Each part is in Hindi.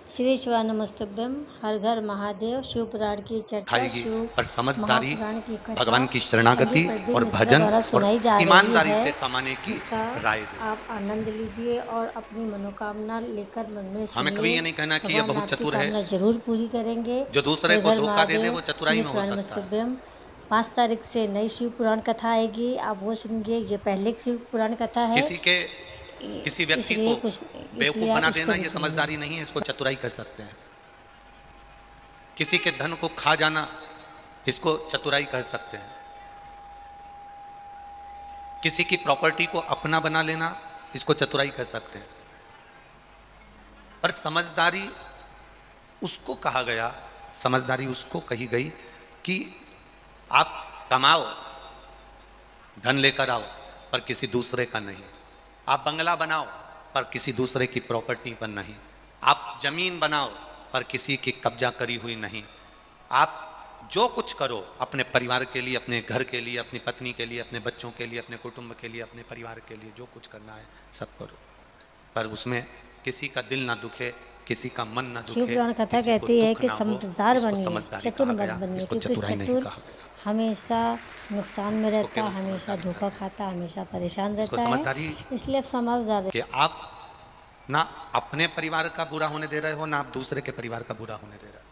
श्री शिवा नमस्तुभ्यम। हर घर महादेव शिव पुराण की चर्चा शिव पर समझदारी, महापुराण की कथा भगवान की शरणागति पंडित प्रदीप और मिश्रा भजन द्वारा और सुनाई जा रही ईमानदारी है। से कमाने की इसका राय दे। आप आनंद लीजिए और अपनी मनोकामना लेकर मन में हमें कभी सुनिए। ये नहीं कहना कि यह भगवान बहुत आपकी चतुर है। कामना जरूर पूरी करेंगे। जो दूसरे हर को घर धोखा दे दे वो महादेव चतुराई श्री में शिवा हो सकता है। नमस्तुभ्यम। 5 तारीख से नई शिव पुराण कथा आएगी, आप वो सुनिए। ये पहले शिव पुराण कथा है, किसी व्यक्ति को बेवकूफ इसलिए आप बना उसको देना भी ये सुनिए। समझदारी नहीं है, इसको चतुराई कर सकते हैं। किसी के धन को खा जाना, इसको चतुराई कह सकते हैं। किसी की प्रॉपर्टी को अपना बना लेना, इसको चतुराई कह सकते हैं। पर समझदारी उसको कहा गया, समझदारी उसको कही गई कि आप कमाओ, धन लेकर आओ, पर किसी दूसरे का नहीं। आप बंगला बनाओ, पर किसी दूसरे की प्रॉपर्टी पर नहीं। आप जमीन बनाओ, पर किसी की कब्जा करी हुई नहीं। आप जो कुछ करो अपने परिवार के लिए, अपने घर के लिए, अपनी पत्नी के लिए, अपने बच्चों के लिए, अपने कुटुंब के लिए, अपने परिवार के लिए जो कुछ करना है सब करो, पर उसमें किसी का दिल ना दुखे, किसी का मन ना दुखे। शिव पुराण कथा कहती है कि समझदार बनिए, चतुर मत बनिए, क्योंकि चतुर हमेशा नुकसान में रहता, हमेशा धोखा खाता, हमेशा परेशान रहता है। इसलिए आप समझदार कि आप ना अपने परिवार का बुरा होने दे रहे हो, ना आप दूसरे के परिवार का बुरा होने दे रहे हो।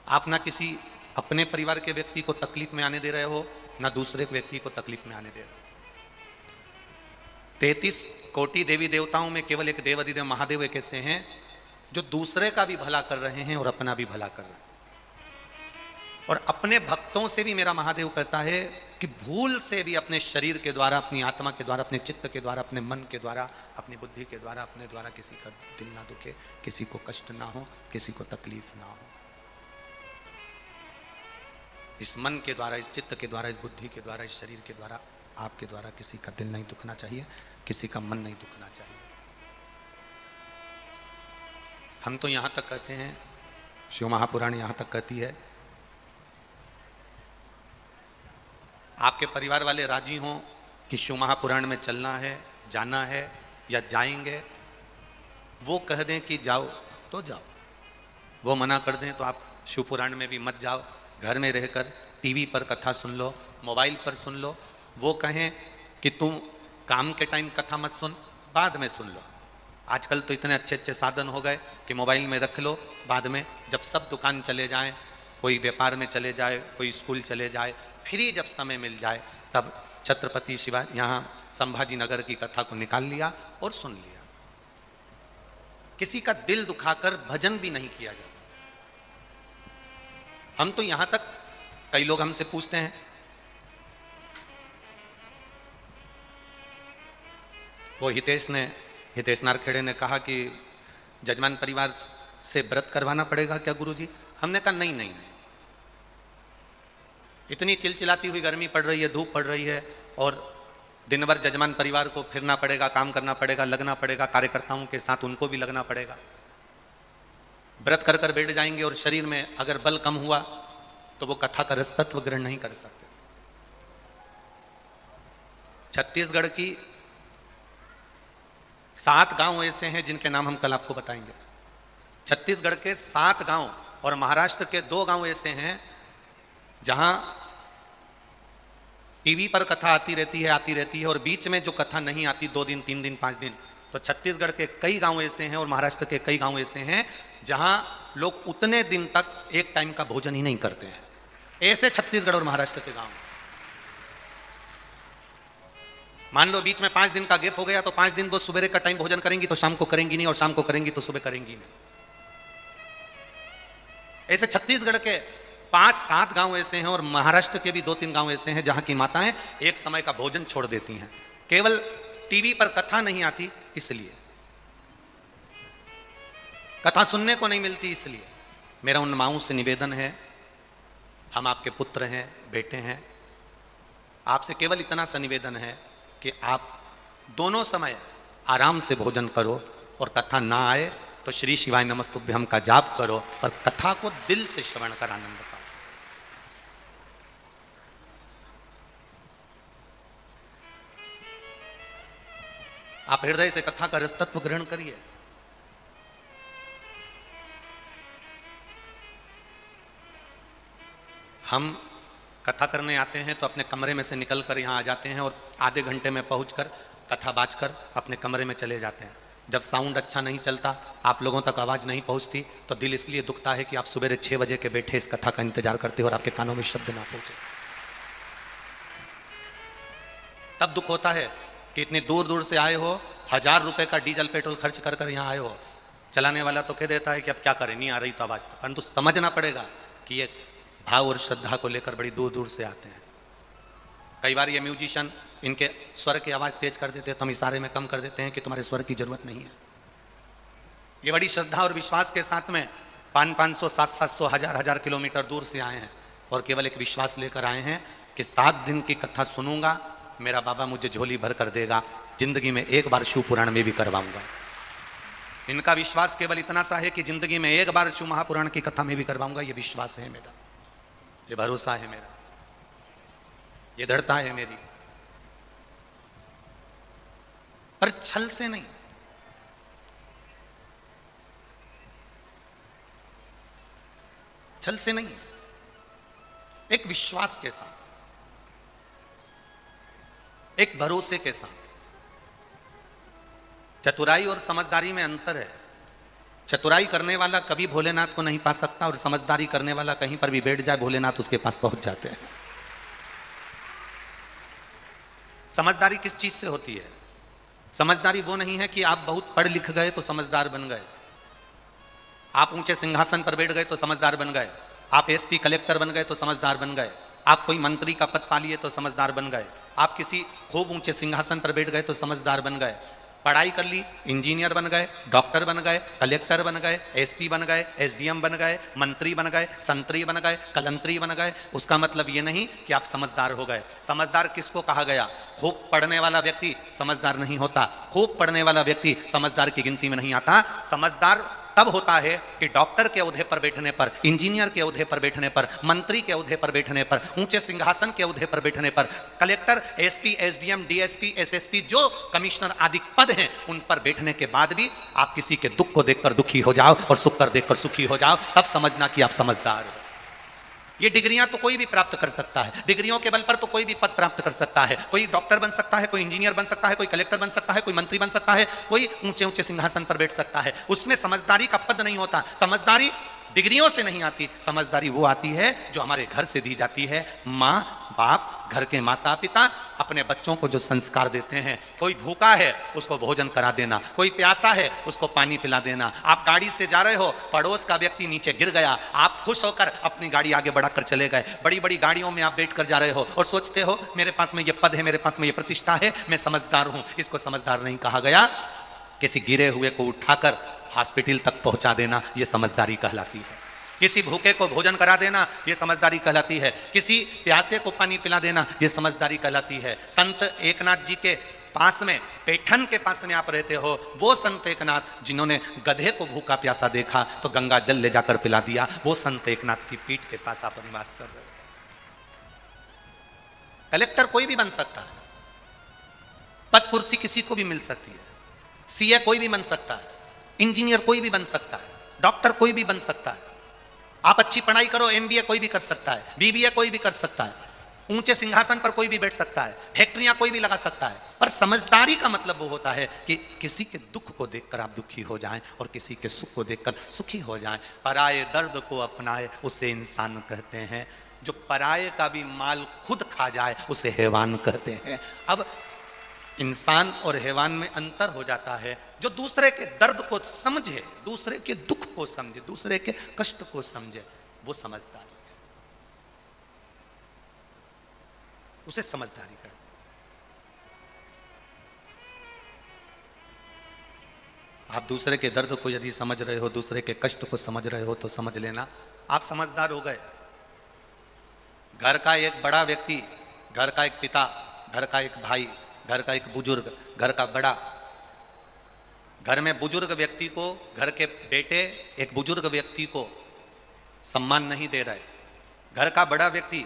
आप ना किसी अपने परिवार के व्यक्ति को तकलीफ में आने दे रहे हो, ना दूसरे व्यक्ति को तकलीफ में आने दे रहे हो। 33 कोटि देवी देवताओं में केवल एक देव अधिदेव महादेव एक ऐसे हैं जो दूसरे का भी भला कर रहे हैं और अपना भी भला कर रहे हैं। और अपने भक्तों से भी मेरा महादेव कहता है कि भूल से भी अपने शरीर के द्वारा, अपनी आत्मा के द्वारा, अपने चित्त के द्वारा, अपने मन के द्वारा, अपनी बुद्धि के द्वारा, अपने द्वारा किसी का दिल ना दुखे, किसी को कष्ट ना हो, किसी को तकलीफ ना हो। इस मन के द्वारा, इस चित्त के द्वारा, इस बुद्धि के द्वारा, इस शरीर के द्वारा, आपके द्वारा किसी का दिल नहीं दुखना चाहिए, किसी का मन नहीं दुखना चाहिए। हम तो यहां तक कहते हैं, शिव महापुराण यहां तक कहती है, आपके परिवार वाले राजी हों कि शिव महापुराण में चलना है, जाना है या जाएंगे, वो कह दें कि जाओ तो जाओ, वो मना कर दें तो आप शिव पुराण में भी मत जाओ। घर में रहकर टीवी पर कथा सुन लो, मोबाइल पर सुन लो। वो कहें कि तुम काम के टाइम कथा मत सुन, बाद में सुन लो। आजकल तो इतने अच्छे अच्छे साधन हो गए कि मोबाइल में रख लो, बाद में जब सब दुकान चले जाएं, कोई व्यापार में चले जाए, कोई स्कूल चले जाए, फ्री जब समय मिल जाए तब छत्रपति शिवा यहाँ संभाजी नगर की कथा को निकाल लिया और सुन लिया। किसी का दिल दुखाकर भजन भी नहीं किया जाता। हम तो यहां तक, कई लोग हमसे पूछते हैं, वो हितेश नारखेड़े ने कहा कि जजमान परिवार से व्रत करवाना पड़ेगा क्या गुरुजी? हमने कहा नहीं नहीं नहीं, इतनी चिलचिलाती हुई गर्मी पड़ रही है, धूप पड़ रही है, और दिन भर जजमान परिवार को फिरना पड़ेगा, काम करना पड़ेगा, लगना पड़ेगा, कार्यकर्ताओं के साथ उनको भी लगना पड़ेगा। व्रत कर कर बैठ जाएंगे और शरीर में अगर बल कम हुआ तो वो कथा का रस तत्व ग्रहण नहीं कर सकते। छत्तीसगढ़ की 7 गांव ऐसे हैं जिनके नाम हम कल आपको बताएंगे। छत्तीसगढ़ के 7 गांव और महाराष्ट्र के 2 गांव ऐसे हैं जहां टीवी पर कथा आती रहती है और बीच में जो कथा नहीं आती 2 दिन 3 दिन 5 दिन, तो छत्तीसगढ़ के कई गांव ऐसे हैं और महाराष्ट्र के कई गांव ऐसे हैं जहां लोग उतने दिन तक एक टाइम का भोजन ही नहीं करते हैं। ऐसे छत्तीसगढ़ और महाराष्ट्र के गांव। मान लो बीच में 5 दिन का गैप हो गया तो 5 दिन वो सुबह का टाइम भोजन करेंगी तो शाम को करेंगी नहीं, और शाम को करेंगी तो सुबह करेंगी नहीं। ऐसे छत्तीसगढ़ के 5-7 गांव ऐसे हैं और महाराष्ट्र के भी 2-3 गांव ऐसे हैं जहां की माताएं एक समय का भोजन छोड़ देती हैं, केवल टीवी पर कथा नहीं आती इसलिए, कथा सुनने को नहीं मिलती इसलिए। मेरा उन माओं से निवेदन है, हम आपके पुत्र हैं, बेटे हैं, आपसे केवल इतना सा निवेदन है कि आप दोनों समय आराम से भोजन करो, और कथा ना आए तो श्री शिवाय नमस्तुभ्यम का जाप करो, और कथा को दिल से श्रवण कर आनंद पाओ। आप हृदय से कथा का रस तत्व ग्रहण करिए। हम कथा करने आते हैं तो अपने कमरे में से निकल कर यहाँ आ जाते हैं और आधे घंटे में पहुँचकर कथा बाँचकर अपने कमरे में चले जाते हैं। जब साउंड अच्छा नहीं चलता, आप लोगों तक आवाज़ नहीं पहुँचती, तो दिल इसलिए दुखता है कि आप सुबह 6 बजे के बैठे इस कथा का इंतजार करते हो और आपके कानों में शब्द ना पहुँचे। तब दुख होता है कि इतनी दूर दूर से आए हो, 1000 रुपये का डीजल पेट्रोल खर्च कर कर यहाँ आए हो। चलाने वाला तो कह देता है कि अब क्या करें, नहीं आ रही तो आवाज़, परंतु समझना पड़ेगा कि ये भाव और श्रद्धा को लेकर बड़ी दूर दूर से आते हैं। कई बार ये म्यूजिशियन इनके स्वर की आवाज़ तेज कर देते हैं तो हम इशारे में कम कर देते हैं कि तुम्हारे स्वर की जरूरत नहीं है। ये बड़ी श्रद्धा और विश्वास के साथ में 500, 700, 1000 किलोमीटर दूर से आए हैं और केवल एक विश्वास लेकर आए हैं कि 7 दिन की कथा सुनूंगा, मेरा बाबा मुझे झोली भर कर देगा, जिंदगी में एक बार शिव पुराण में भी करवाऊंगा। इनका विश्वास केवल इतना सा है कि जिंदगी में एक बार शिव महापुराण की कथा में भी करवाऊंगा। ये विश्वास है मेरा, ये भरोसा है मेरा, ये दृढ़ता है मेरी, पर छल से नहीं, छल से नहीं, एक विश्वास के साथ, एक भरोसे के साथ। चतुराई और समझदारी में अंतर है। चतुराई करने वाला कभी भोलेनाथ को नहीं पा सकता और समझदारी करने वाला कहीं पर भी बैठ जाए भोलेनाथ उसके पास पहुंच जाते हैं। समझदारी किस चीज से होती है? समझदारी वो नहीं है कि आप बहुत पढ़ लिख गए तो समझदार बन गए, आप ऊंचे सिंहासन पर बैठ गए तो समझदार बन गए, आप एसपी कलेक्टर बन गए तो समझदार बन गए, आप कोई मंत्री का पद पा लिए तो समझदार बन गए, आप किसी खूब ऊंचे सिंहासन पर बैठ गए तो समझदार बन गए। पढ़ाई कर ली, इंजीनियर बन गए, डॉक्टर बन गए, कलेक्टर बन गए, एसपी बन गए, एसडीएम बन गए, मंत्री बन गए, संतरी बन गए, कलंतरी बन गए, उसका मतलब ये नहीं कि आप समझदार हो गए। समझदार किसको कहा गया? खूब पढ़ने वाला व्यक्ति समझदार नहीं होता। खूब पढ़ने वाला व्यक्ति समझदार की गिनती में नहीं आता। समझदार तब होता है कि डॉक्टर के ओहदे पर बैठने पर, इंजीनियर के ओहदे पर बैठने पर, मंत्री के ओहदे पर बैठने पर, ऊंचे सिंहासन के ओहदे पर बैठने पर, collector, SP, SDM, DSP, SSP, जो कमिश्नर आदि पद हैं उन पर बैठने के बाद भी आप किसी के दुख को देखकर दुखी हो जाओ और सुख कर देखकर सुखी हो जाओ, तब समझना कि आप समझदार हो। ये डिग्रियां तो कोई भी प्राप्त कर सकता है, डिग्रियों के बल पर तो कोई भी पद प्राप्त कर सकता है। कोई डॉक्टर बन सकता है, कोई इंजीनियर बन सकता है, कोई कलेक्टर बन सकता है, कोई मंत्री बन सकता है, कोई ऊंचे ऊंचे सिंहासन पर बैठ सकता है। उसमें समझदारी का पद नहीं होता। समझदारी डिग्रियों से नहीं आती, समझदारी वो आती है जो हमारे घर से दी जाती है। माँ बाप, घर के माता पिता अपने बच्चों को जो संस्कार देते हैं, कोई भूखा है उसको भोजन करा देना, कोई प्यासा है उसको पानी पिला देना। आप गाड़ी से जा रहे हो, पड़ोस का व्यक्ति नीचे गिर गया, आप खुश होकर अपनी गाड़ी आगे बढ़ाकर चले गए। बड़ी बड़ी गाड़ियों में आप बैठ कर जा रहे हो और सोचते हो मेरे पास में ये पद है, मेरे पास में ये प्रतिष्ठा है, मैं समझदार हूं। इसको समझदार नहीं कहा गया। किसी गिरे हुए को उठाकर हॉस्पिटल तक पहुंचा देना, यह समझदारी कहलाती है। किसी भूखे को भोजन करा देना, यह समझदारी कहलाती है। किसी प्यासे को पानी पिला देना, यह समझदारी कहलाती है। संत एकनाथ जी के पास में, पैठन के पास में आप रहते हो, वो संत एकनाथ जिन्होंने गधे को भूखा प्यासा देखा तो गंगा जल ले जाकर पिला दिया, वो संत एकनाथ की पीठ के पास आप निवास कर रहे हो। कलेक्टर कोई भी बन सकता है, पद कुर्सी किसी को भी मिल सकती है, सीए कोई भी बन सकता है, इंजीनियर कोई भी बन सकता है, डॉक्टर कोई भी बन सकता है। आप अच्छी पढ़ाई करो, एमबीए कोई भी कर सकता है, बीबीए कोई भी कर सकता है, ऊंचे सिंहासन पर कोई भी बैठ सकता है, फैक्ट्रियां कोई भी लगा सकता है। पर समझदारी का मतलब वो होता है कि किसी के दुख को देखकर आप दुखी हो जाएं और किसी के सुख को देखकर सुखी हो जाएं। पराये दर्द को अपनाए उसे इंसान कहते हैं, जो पराये का भी माल खुद खा जाए उसे हैवान कहते हैं। अब इंसान और हैवान में अंतर हो जाता है। जो दूसरे के दर्द को समझे, दूसरे के दुख को समझे, दूसरे के कष्ट को समझे, वो समझदारी है, उसे समझदारी कर। आप दूसरे के दर्द को यदि समझ रहे हो, दूसरे के कष्ट को समझ रहे हो, तो समझ लेना आप समझदार हो गए। घर का एक बड़ा व्यक्ति, घर का एक पिता, घर का एक भाई, घर का एक बुजुर्ग, घर का बड़ा, घर में बुजुर्ग व्यक्ति को, घर के बेटे एक बुजुर्ग व्यक्ति को सम्मान नहीं दे रहे, घर का बड़ा व्यक्ति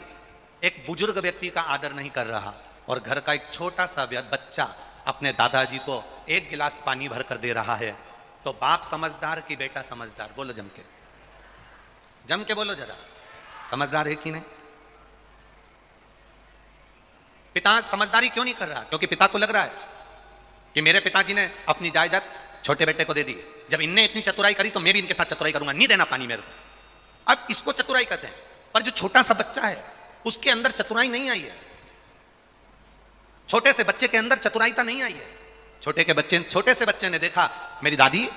एक बुजुर्ग व्यक्ति का आदर नहीं कर रहा, और घर का एक छोटा सा बच्चा अपने दादाजी को एक गिलास पानी भर कर दे रहा है, तो बाप समझदार कि बेटा समझदार? बोलो जम के बोलो जरा, समझदार है कि नहीं? पिता समझदारी क्यों नहीं कर रहा? क्योंकि पिता को लग रहा है कि मेरे पिताजी ने अपनी जायदाद छोटे बेटे को दे दी, जब इनने इतनी चतुराई करी तो मैं भी इनके साथ चतुराई करूंगा, नहीं देना पानी मेरे को। अब इसको चतुराई कहते हैं, पर जो छोटा सा बच्चा है उसके अंदर चतुराई नहीं आई है, छोटे से बच्चे के अंदर चतुराईता नहीं आई है। छोटे से बच्चे ने देखा मेरी दादी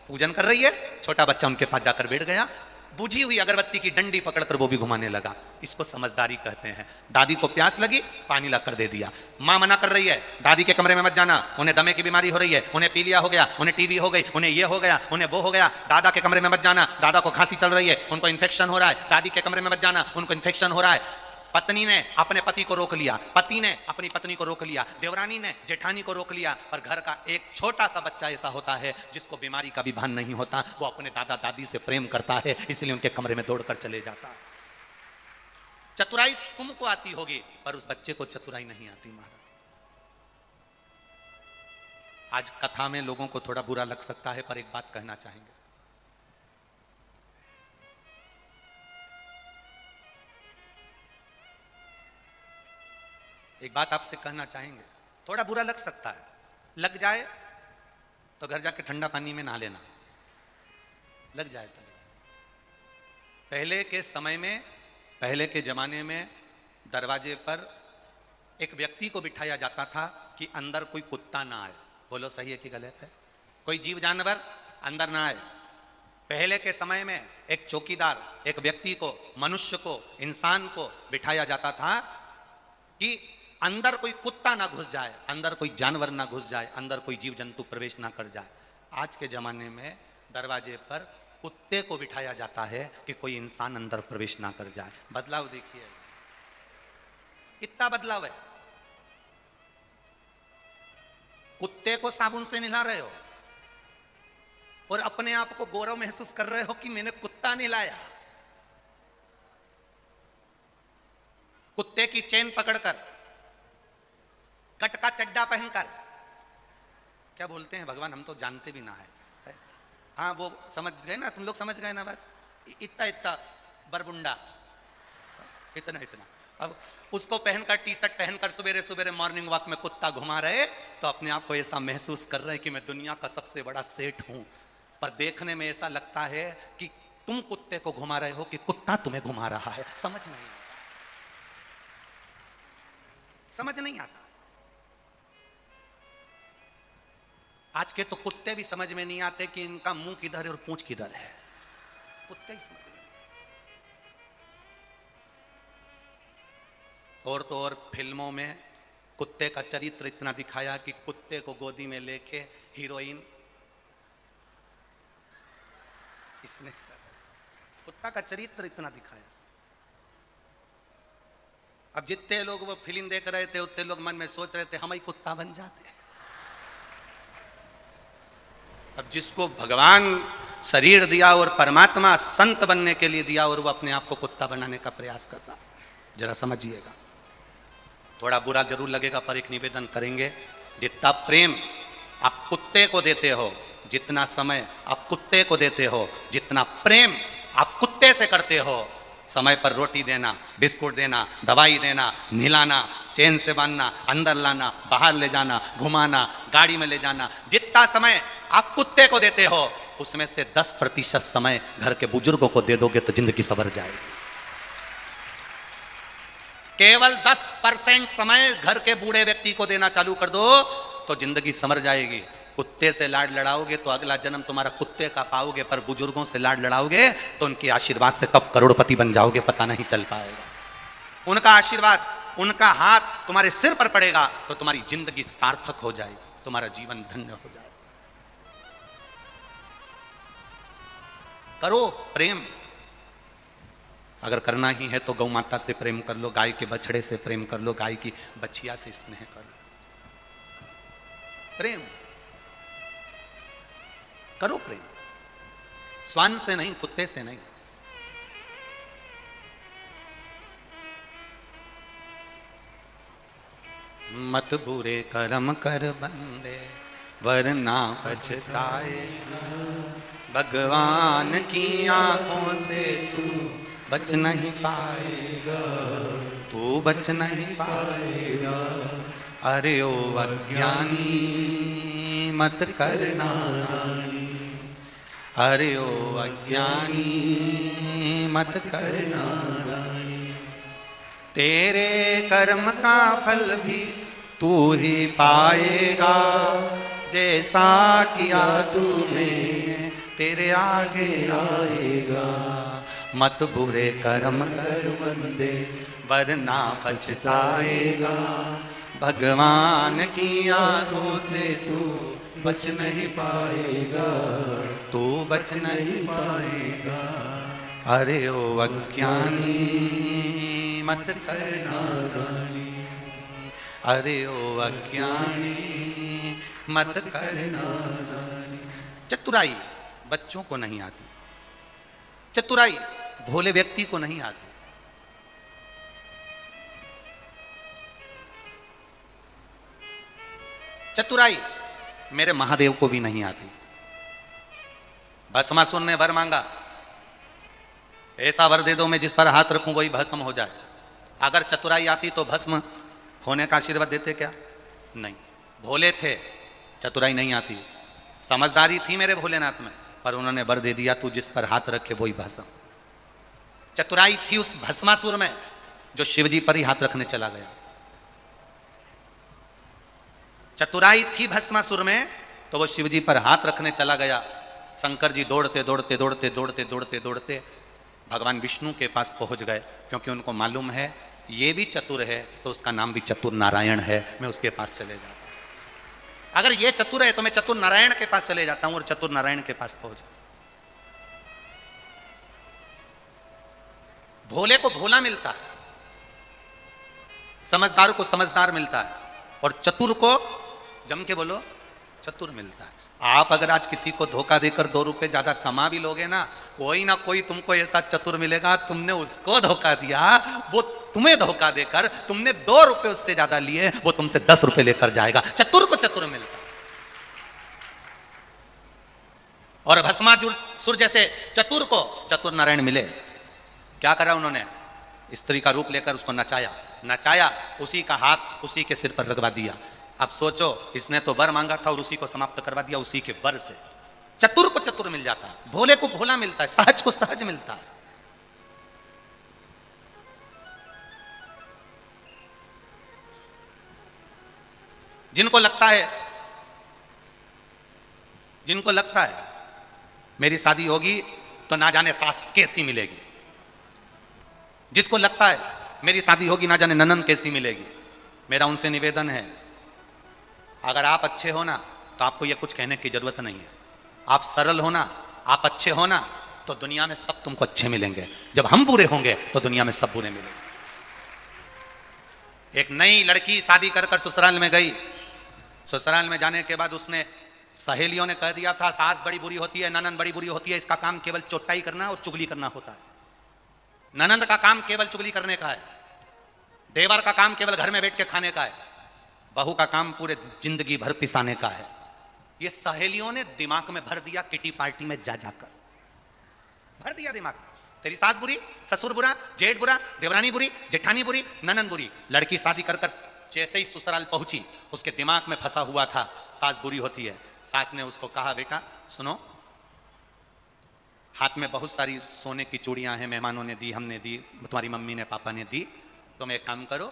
पूजन कर रही है, छोटा बच्चा उनके पास जाकर बैठ गया, बुझी हुई अगरबत्ती की डंडी पकड़कर वो भी घुमाने लगा। इसको समझदारी कहते हैं। दादी को प्यास लगी, पानी लाकर दे दिया। माँ मना कर रही है दादी के कमरे में मत जाना, उन्हें दमे की बीमारी हो रही है, उन्हें पीलिया हो गया, उन्हें टीबी हो गई, उन्हें ये हो गया, उन्हें वो हो गया। दादा के कमरे में मत जाना, दादा को खांसी चल रही है, उनको इन्फेक्शन हो रहा है। दादी के कमरे में मत जाना, उनको इन्फेक्शन हो रहा है। पत्नी ने अपने पति को रोक लिया, पति ने अपनी पत्नी को रोक लिया, देवरानी ने जेठानी को रोक लिया। पर घर का एक छोटा सा बच्चा ऐसा होता है जिसको बीमारी का भी भान नहीं होता, वो अपने दादा दादी से प्रेम करता है, इसलिए उनके कमरे में दौड़कर चले जाता है। चतुराई तुमको आती होगी पर उस बच्चे को चतुराई नहीं आती महाराज। आज कथा में लोगों को थोड़ा बुरा लग सकता है, पर एक बात कहना चाहेंगे। एक बात आपसे कहना चाहेंगे, थोड़ा बुरा लग सकता है, लग जाए तो घर जाके ठंडा पानी में नहा लेना, लग जाए तो। पहले के समय में, पहले के जमाने में दरवाजे पर एक व्यक्ति को बिठाया जाता था कि अंदर कोई कुत्ता ना आए। बोलो सही है कि गलत है? कोई जीव जानवर अंदर ना आए। पहले के समय में एक चौकीदार, एक व्यक्ति को, मनुष्य को, इंसान को बिठाया जाता था कि अंदर कोई कुत्ता ना घुस जाए, अंदर कोई जानवर ना घुस जाए, अंदर कोई जीव जंतु प्रवेश ना कर जाए। आज के जमाने में दरवाजे पर कुत्ते को बिठाया जाता है कि कोई इंसान अंदर प्रवेश ना कर जाए। बदलाव देखिए, कितना बदलाव है। कुत्ते को साबुन से नहला रहे हो और अपने आप को गौरव महसूस कर रहे हो कि मैंने कुत्ता नहलाया। कुत्ते की चेन पकड़कर, कट का चड्डा पहनकर, क्या बोलते हैं भगवान, हम तो जानते भी ना है। हाँ वो समझ गए ना, तुम लोग समझ गए ना, बस इतना इतना बरबुंडा, इतना इतना। अब उसको पहनकर, टी शर्ट पहनकर सवेरे सवेरे मॉर्निंग वॉक में कुत्ता घुमा रहे तो अपने आप को ऐसा महसूस कर रहे हैं कि मैं दुनिया का सबसे बड़ा सेठ हूं। पर देखने में ऐसा लगता है कि तुम कुत्ते को घुमा रहे हो कि कुत्ता तुम्हें घुमा रहा है। समझ नहीं आता, समझ नहीं आता। आज के तो कुत्ते भी समझ में नहीं आते कि इनका मुंह किधर है और पूंछ किधर है। कुत्ते ही समझ में नहीं। और तो और फिल्मों में कुत्ते का चरित्र इतना दिखाया कि कुत्ते को गोदी में लेके हीरोइन इसने कुत्ता का चरित्र इतना दिखाया। अब जितने लोग वो फिल्म देख रहे थे उतने लोग मन में सोच रहे थे हम ही कुत्ता बन जाते हैं। अब जिसको भगवान शरीर दिया और परमात्मा संत बनने के लिए दिया और वो अपने आप को कुत्ता बनाने का प्रयास कर रहा, जरा समझिएगा। थोड़ा बुरा जरूर लगेगा पर एक निवेदन करेंगे, जितना प्रेम आप कुत्ते को देते हो, जितना समय आप कुत्ते को देते हो, जितना प्रेम आप कुत्ते से करते हो, समय पर रोटी देना, बिस्कुट देना, दवाई देना, नहलाना, चैन से बांधना, अंदर लाना, बाहर ले जाना, घुमाना, गाड़ी में ले जाना, जितना समय आप कुत्ते को देते हो उसमें से 10% समय घर के बुजुर्गों को दे दोगे तो जिंदगी संवर जाएगी। केवल 10% समय घर के बूढ़े व्यक्ति को देना चालू कर दो तो जिंदगी संवर जाएगी। कुत्ते से लाड लड़ाओगे तो अगला जन्म तुम्हारा कुत्ते का पाओगे, पर बुजुर्गों से लाड लड़ाओगे तो उनके आशीर्वाद से कब करोड़पति बन जाओगे पता नहीं चल पाएगा। उनका आशीर्वाद, उनका हाथ तुम्हारे सिर पर पड़ेगा तो तुम्हारी जिंदगी सार्थक हो जाएगी, तुम्हारा जीवन धन्य हो जाएगा। करो प्रेम, अगर करना ही है तो गौ माता से प्रेम कर लो, गाय के बछड़े से प्रेम कर लो, गाय की बछिया से स्नेह कर लो। प्रेम करो, प्रेम श्वान से नहीं, कुत्ते से नहीं। मत बुरे कर्म कर बंदे वरना पछताए, भगवान की आंखों से तू बच नहीं पाएगा। तू बच नहीं पाएगा। अरे ओ अज्ञानी मत करना नादानी, अरे ओ अज्ञानी मत करना नादानी। तेरे कर्म का फल भी तू ही पाएगा, जैसा किया तूने तेरे आगे आएगा। मत बुरे कर्म कर बंदे वरना पछताएगा, भगवान की आंखों से तू बच नहीं पाएगा, तू बच नहीं पाएगा। अरे ओ अज्ञानी मत करना नादानी, अरे ओ अज्ञानी मत करना नादानी। चतुराई बच्चों को नहीं आती, चतुराई भोले व्यक्ति को नहीं आती। चतुराई मेरे महादेव को भी नहीं आती। भस्मासुर ने वर मांगा, ऐसा वर दे दो मैं जिस पर हाथ रखूं वही भस्म हो जाए। अगर चतुराई आती तो भस्म होने का आशीर्वाद देते क्या? नहीं। भोले थे, चतुराई नहीं आती। समझदारी थी मेरे भोलेनाथ में, पर उन्होंने वर दे दिया तू जिस पर हाथ रखे वही भस्म। चतुराई थी उस भस्मासुर में जो शिवजी पर ही हाथ रखने चला गया। चतुराई थी भस्मासुर में तो वो शिवजी पर हाथ रखने चला गया। शंकर जी दौड़ते दौड़ते दौड़ते दौड़ते दौड़ते दौड़ते भगवान विष्णु के पास पहुंच गए, क्योंकि उनको मालूम है ये भी चतुर है तो उसका नाम भी चतुर नारायण है, मैं उसके पास चले जाता हूं। अगर ये चतुर है तो मैं चतुर नारायण के पास चले जाता हूं, और चतुर नारायण के पास पहुंच। भोले को भोला मिलता है, समझदार को समझदार मिलता है, और चतुर को जम के बोलो चतुर मिलता है। आप अगर आज किसी को धोखा देकर 2 रुपए ज्यादा कमा भी लोगे ना कोई तुमको ऐसा चतुर मिलेगा, तुमने उसको धोखा दिया, वो तुम्हें धोखा देकर तुमने 2 रुपए उससे ज्यादा लिए, वो तुमसे 10 रुपए लेकर जाएगा। चतुर को चतुर मिलता। और भस्मासुर जैसे चतुर को चतुर नारायण मिले। क्या करा उन्होंने? स्त्री का रूप लेकर उसको नचाया, नचाया, उसी का हाथ उसी के सिर पर रगवा दिया। अब सोचो, इसने तो वर मांगा था और उसी को समाप्त करवा दिया उसी के वर से। चतुर को चतुर मिल जाता है, भोले को भोला मिलता है, सहज को सहज मिलता है। जिनको लगता है मेरी शादी होगी तो ना जाने सास कैसी मिलेगी, जिसको लगता है मेरी शादी होगी ना जाने ननन कैसी मिलेगी, मेरा उनसे निवेदन है, अगर आप अच्छे हो ना तो आपको ये कुछ कहने की जरूरत नहीं है। आप सरल हो ना, आप अच्छे हो ना, तो दुनिया में सब तुमको अच्छे मिलेंगे। जब हम बुरे होंगे तो दुनिया में सब बुरे मिलेंगे। एक नई लड़की शादी कर कर ससुराल में गई। ससुराल में जाने के बाद उसने सहेलियों ने कह दिया था सास बड़ी बुरी होती है, ननंद बड़ी बुरी होती है, इसका काम केवल चोटाई करना और चुगली करना होता है। ननंद का काम केवल चुगली करने का है, देवर का काम केवल घर में बैठ के खाने का है, बहू का काम पूरे जिंदगी भर पिसाने का है। ये सहेलियों ने दिमाग में भर दिया, किटी पार्टी में जा जाकर भर दिया दिमाग में। तेरी सास बुरी, ससुर बुरा, जेठ बुरा, देवरानी बुरी, जेठानी बुरी, ननंद बुरी। लड़की शादी कर कर जैसे ही ससुराल पहुंची उसके दिमाग में फंसा हुआ था सास बुरी होती है। सास ने उसको कहा बेटा सुनो, हाथ में बहुत सारी सोने की चूड़ियां हैं, मेहमानों ने दी, हमने दी, तुम्हारी मम्मी ने पापा ने दी, तुम एक काम करो,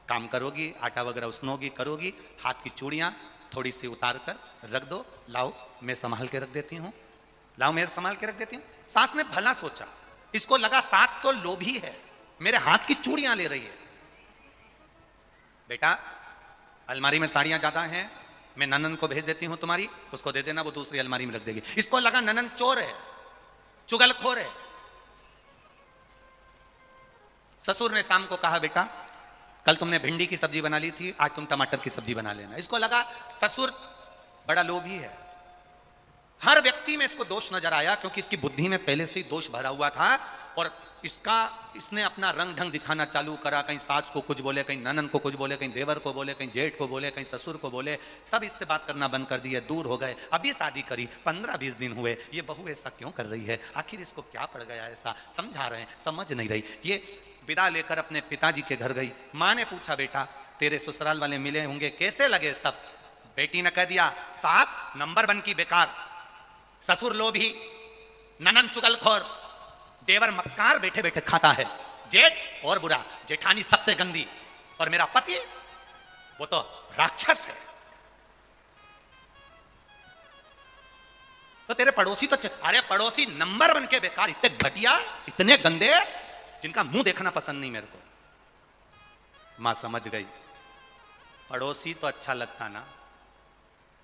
काम करोगी, आटा वगैरह उसनोगी, करोगी, हाथ की चूड़ियां थोड़ी सी उतार कर रख दो, लाओ मैं संभाल के रख देती हूँ, लाओ मैं संभाल के रख देती हूँ। सास ने भला सोचा, इसको लगा सास तो लोभी है, मेरे हाथ की चूड़ियां ले रही है। बेटा अलमारी में साड़ियां ज्यादा हैं, मैं ननन को भेज देती हूं तुम्हारी, उसको दे देना, वो दूसरी अलमारी में रख देगी। इसको लगा ननन चोर है, चुगलखोर है। ससुर ने शाम को कहा बेटा कल तुमने भिंडी की सब्जी बना ली थी, आज तुम टमाटर की सब्जी बना लेना। इसको लगा ससुर बड़ा लोभी है। हर व्यक्ति में इसको दोष नजर आया, क्योंकि इसकी बुद्धि में पहले से ही दोष भरा हुआ था, और इसने अपना रंग ढंग दिखाना चालू करा। कहीं सास को कुछ बोले, कहीं ननन को कुछ बोले, कहीं देवर को बोले, कहीं जेठ को बोले, कहीं ससुर को बोले। सब इससे बात करना बंद कर दिए, दूर हो गए। अभी शादी करी 15-20 दिन हुए, ये बहू ऐसा क्यों कर रही है, आखिर इसको क्या पड़ गया ऐसा, समझा रहे हैं, समझ नहीं रही। ये विदा लेकर अपने पिताजी के घर गई। माँ ने पूछा, बेटा तेरे ससुराल वाले मिले होंगे, कैसे लगे सब? बेटी ने कह दिया, सास नंबर 1 की बेकार, ससुर लोभी, ननन चुगलखोर, देवर मक्कार बैठे बैठे खाता है, जेठ और बुरा, जेठानी सबसे गंदी, और मेरा पति वो तो राक्षस है। तो तेरे पड़ोसी तो अरे पड़ोसी नंबर 1 के बेकार, इतने घटिया, इतने गंदे, जिनका मुंह देखना पसंद नहीं मेरे को। मां समझ गई, पड़ोसी तो अच्छा लगता ना,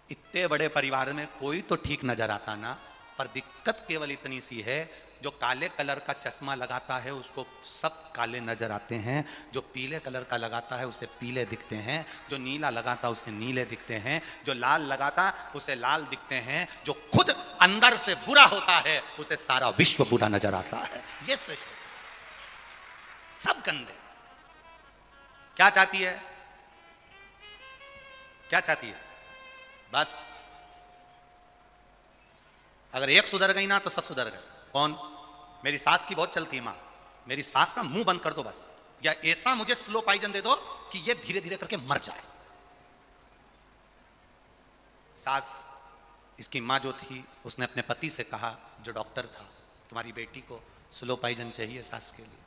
इतने बड़े परिवार में कोई तो ठीक नजर आता ना, पर दिक्कत केवल इतनी सी है, जो काले कलर का चश्मा लगाता है उसको सब काले नजर आते हैं, जो पीले कलर का लगाता है उसे पीले दिखते हैं, जो नीला लगाता उसे नीले दिखते हैं, जो लाल लगाता उसे लाल दिखते हैं, जो खुद अंदर से बुरा होता है उसे सारा विश्व बुरा नजर आता है। ये सृष्टि सब गंदे। क्या चाहती है? क्या चाहती है? बस अगर एक सुधर गई ना तो सब सुधर गए। कौन? मेरी सास की बहुत चलती है मां, मेरी सास का मुंह बंद कर दो बस, या ऐसा मुझे स्लो पॉइजन दे दो कि ये धीरे धीरे करके मर जाए। सास, इसकी मां जो थी, उसने अपने पति से कहा, जो डॉक्टर था, तुम्हारी बेटी को स्लो पॉइजन चाहिए सास के लिए।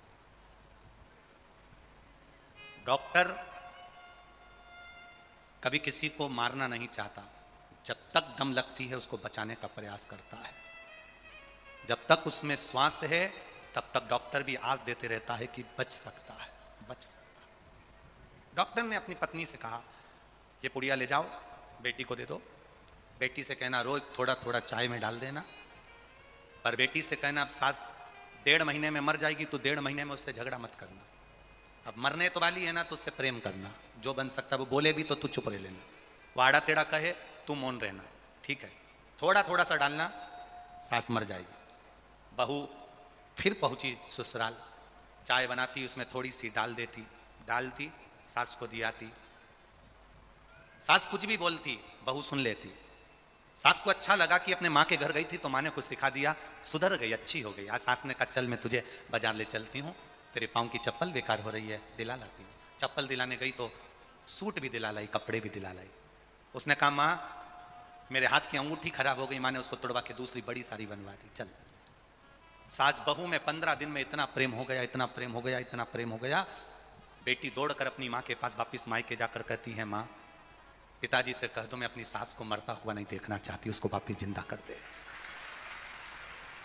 डॉक्टर कभी किसी को मारना नहीं चाहता, जब तक दम लगती है उसको बचाने का प्रयास करता है, जब तक उसमें श्वास है तब तक डॉक्टर भी आस देते रहता है कि बच सकता है, बच सकता है। डॉक्टर ने अपनी पत्नी से कहा, ये पुड़िया ले जाओ, बेटी को दे दो, बेटी से कहना रोज थोड़ा थोड़ा चाय में डाल देना, पर बेटी से कहना अब सास 1.5 महीने में मर जाएगी तो 1.5 महीने में उससे झगड़ा मत करना, अब मरने तो वाली है ना तो उससे प्रेम करना, जो बन सकता वो बोले भी तो तू चुप रह लेना, वो आड़ा टेढ़ा कहे तू मौन रहना, ठीक है, थोड़ा थोड़ा सा डालना, सास मर जाएगी। बहू फिर पहुंची ससुराल, चाय बनाती उसमें थोड़ी सी डाल देती, डालती सास को दियाती, सास कुछ भी बोलती बहू सुन लेती। सास को अच्छा लगा कि अपने माँ के घर गई थी तो माँ ने कुछ सिखा दिया, सुधर गई, अच्छी हो गई। आज सास ने कहा चल मैं तुझे बाजार ले चलती हूँ, तेरे पाँव की चप्पल बेकार हो रही है, दिला लाती हूँ। चप्पल दिलाने गई तो सूट भी दिला लाई, कपड़े भी दिला लाई। उसने कहा माँ मेरे हाथ की अंगूठी खराब हो गई, माँ ने उसको तोड़वा के दूसरी बड़ी सारी बनवा दी। चल, सास बहू में 15 दिन में इतना प्रेम हो गया, इतना प्रेम हो गया, इतना प्रेम हो गया। बेटी दौड़कर अपनी माँ के पास वापिस मायके जाकर कहती है, माँ पिताजी से कह दो मैं अपनी सास को मरता हुआ नहीं देखना चाहती, उसको वापिस जिंदा कर दे।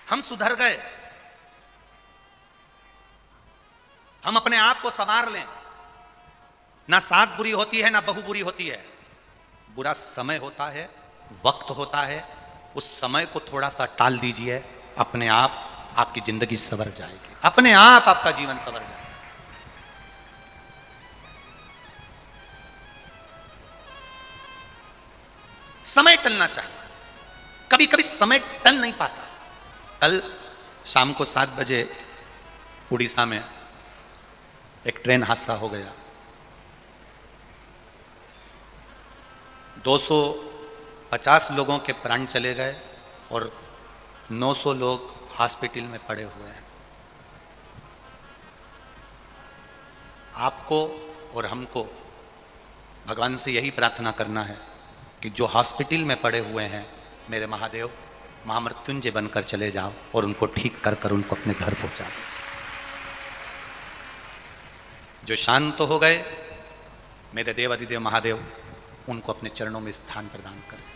हम सुधर गए, हम अपने आप को संवार लें। ना सास बुरी होती है ना बहू बुरी होती है, बुरा समय होता है, वक्त होता है, उस समय को थोड़ा सा टाल दीजिए, अपने आप आपकी जिंदगी संवर जाएगी, अपने आप आपका जीवन संवर जाएगा। समय टलना चाहिए, कभी कभी समय टल नहीं पाता। कल शाम को 7 बजे उड़ीसा में एक ट्रेन हादसा हो गया, 250 लोगों के प्राण चले गए और 900 लोग हॉस्पिटल में पड़े हुए हैं। आपको और हमको भगवान से यही प्रार्थना करना है कि जो हॉस्पिटल में पड़े हुए हैं, मेरे महादेव महामृत्युंजय बनकर चले जाओ और उनको ठीक कर कर उनको अपने घर पहुंचा दो। जो शांत हो गए, मेरे देव अधिदेव महादेव उनको अपने चरणों में स्थान प्रदान करें।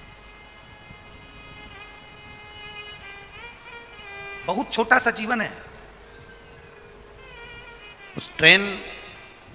बहुत छोटा सा जीवन है। उस ट्रेन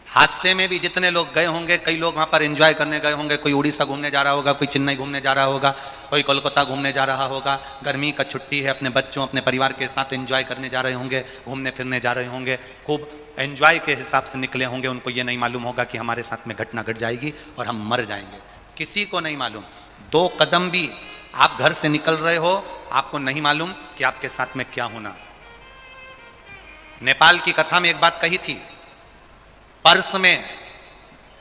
हादसे में भी जितने लोग गए होंगे, कई लोग वहां पर एंजॉय करने गए होंगे, कोई उड़ीसा घूमने जा रहा होगा, कोई चेन्नई घूमने जा रहा होगा, कोई कोलकाता घूमने जा रहा होगा, गर्मी का छुट्टी है, अपने बच्चों अपने परिवार के साथ एंजॉय करने जा रहे होंगे, घूमने फिरने जा रहे होंगे, खूब एंजॉय के हिसाब से निकले होंगे। उनको ये नहीं मालूम होगा कि हमारे साथ में घटना घट जाएगी और हम मर जाएंगे, किसी को नहीं मालूम। 2 कदम भी आप घर से निकल रहे हो, आपको नहीं मालूम कि आपके साथ में क्या होना। नेपाल की कथा में एक बात कही थी, पर्स में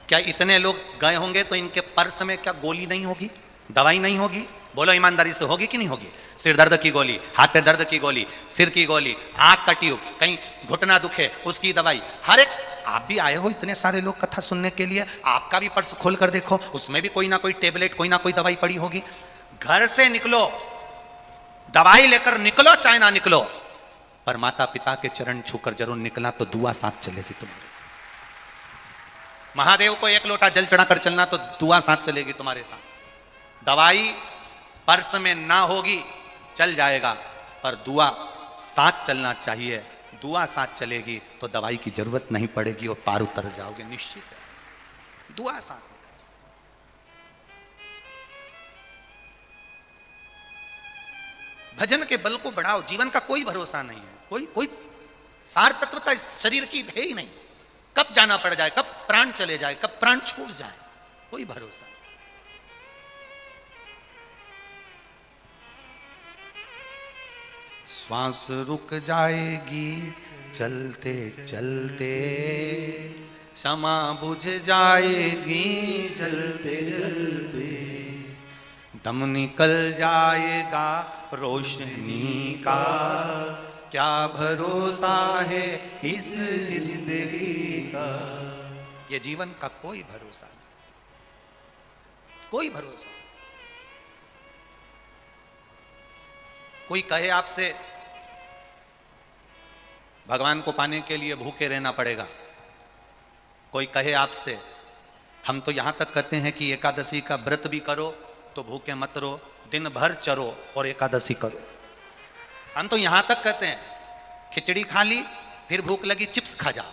क्या इतने लोग गए होंगे तो इनके पर्स में क्या गोली नहीं होगी, दवाई नहीं होगी? बोलो ईमानदारी से, होगी कि नहीं होगी? सिर दर्द की गोली, हाथ पे दर्द की गोली, सिर की गोली, आंख का ट्यूब, कहीं घुटना दुखे उसकी दवाई, हर एक। आप भी आए हो इतने सारे लोग कथा सुनने के लिए, आपका भी पर्स खोल कर देखो, उसमें भी कोई ना कोई टेबलेट, कोई ना कोई दवाई पड़ी होगी। घर से निकलो, दवाई लेकर निकलो चाहे ना निकलो, पर माता पिता के चरण छूकर जरूर निकला तो दुआ साथ चलेगी तुम्हारे। महादेव को एक लोटा जल चढ़ाकर चलना तो दुआ साथ चलेगी तुम्हारे साथ। दवाई पर्स में ना होगी, चल जाएगा, पर दुआ साथ चलना चाहिए। दुआ साथ चलेगी तो दवाई की जरूरत नहीं पड़ेगी और पार उतर जाओगे, निश्चित है। दुआ साथ। भजन के बल को बढ़ाओ, जीवन का कोई भरोसा नहीं है, कोई सार तत्वता इस शरीर की है ही नहीं। कब जाना पड़ जाए, कब प्राण चले जाए, कब प्राण छूट जाए, कोई भरोसा नहीं। श्वास रुक जाएगी चलते चलते, क्षमा बुझ जाएगी चलते चलते, दम निकल जाएगा रोशनी का, क्या भरोसा है इस जिंदगी का। ये जीवन का कोई भरोसा नहीं, कोई भरोसा। कोई कहे आपसे भगवान को पाने के लिए भूखे रहना पड़ेगा, कोई कहे आपसे, हम तो यहां तक कहते हैं कि एकादशी का व्रत भी करो तो भूखे मत रहो, दिन भर चरो और एकादशी करो। हम तो यहां तक कहते हैं, खिचड़ी खा ली फिर भूख लगी चिप्स खा जाओ,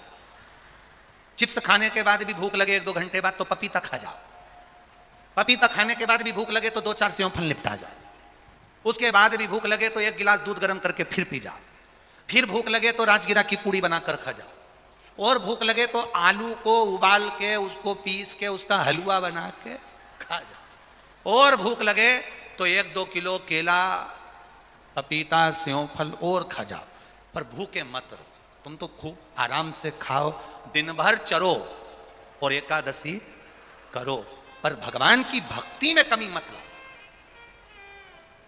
चिप्स खाने के बाद भी भूख लगे 1-2 घंटे बाद तो पपीता खा जाओ, पपीता खाने के बाद भी भूख लगे तो 2-4 सेव फल निपटा जाओ, उसके बाद भी भूख लगे तो 1 गिलास दूध गर्म करके फिर पी जाओ, फिर भूख लगे तो राजगिरा की पूड़ी बनाकर खा जाओ, और भूख लगे तो आलू को उबाल के उसको पीस के उसका हलवा बना के खा जाओ, और भूख लगे तो 1-2 किलो केला, पपीता, सेव फल और खा जाओ, पर भूखे मत रहो। तुम तो खूब आराम से खाओ, दिन भर चरो और एकादशी करो, पर भगवान की भक्ति में कमी मत लो,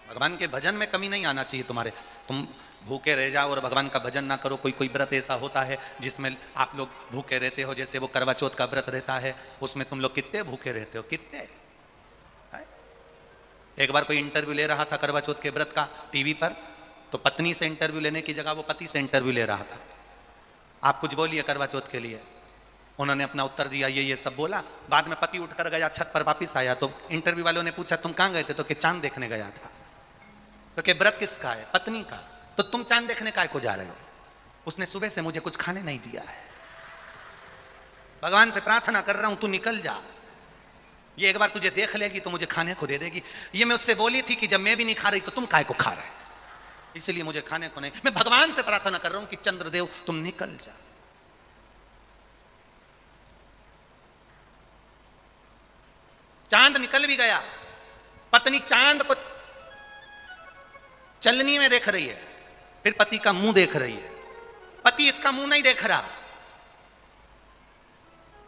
भगवान के भजन में कमी नहीं आना चाहिए तुम्हारे। तुम भूखे रह जाओ और भगवान का भजन ना करो। कोई व्रत ऐसा होता है जिसमें आप लोग भूखे रहते हो, जैसे वो करवा चौथ का व्रत रहता है, उसमें तुम लोग कितने भूखे रहते हो, कितने। एक बार कोई इंटरव्यू ले रहा था करवा चौथ के व्रत का टीवी पर, तो पत्नी से इंटरव्यू लेने की जगह वो पति से इंटरव्यू ले रहा था। आप कुछ बोलिए करवा चौथ के लिए, उन्होंने अपना उत्तर दिया, ये सब बोला। बाद में पति उठकर गया, छत पर वापिस आया तो इंटरव्यू वालों ने पूछा तुम कहाँ गए थे, तो कि चांद देखने गया था। तो कि व्रत किसका है, पत्नी का। तो तुम चांद देखने काय को जा रहे हो, उसने सुबह से मुझे कुछ खाने नहीं दिया है, भगवान से प्रार्थना कर रहा हूं तू निकल जा, ये एक बार तुझे देख लेगी तो मुझे खाने को दे देगी। ये मैं उससे बोली थी कि जब मैं भी नहीं खा रही तो तुम काय को खा रहे, इसलिए मुझे खाने को नहीं। मैं भगवान से प्रार्थना कर रहा हूं कि चंद्रदेव तुम निकल जा। चांद निकल भी गया, पत्नी चांद को चलनी में देख रही है, फिर पति का मुंह देख रही है, पति इसका मुंह नहीं देख रहा।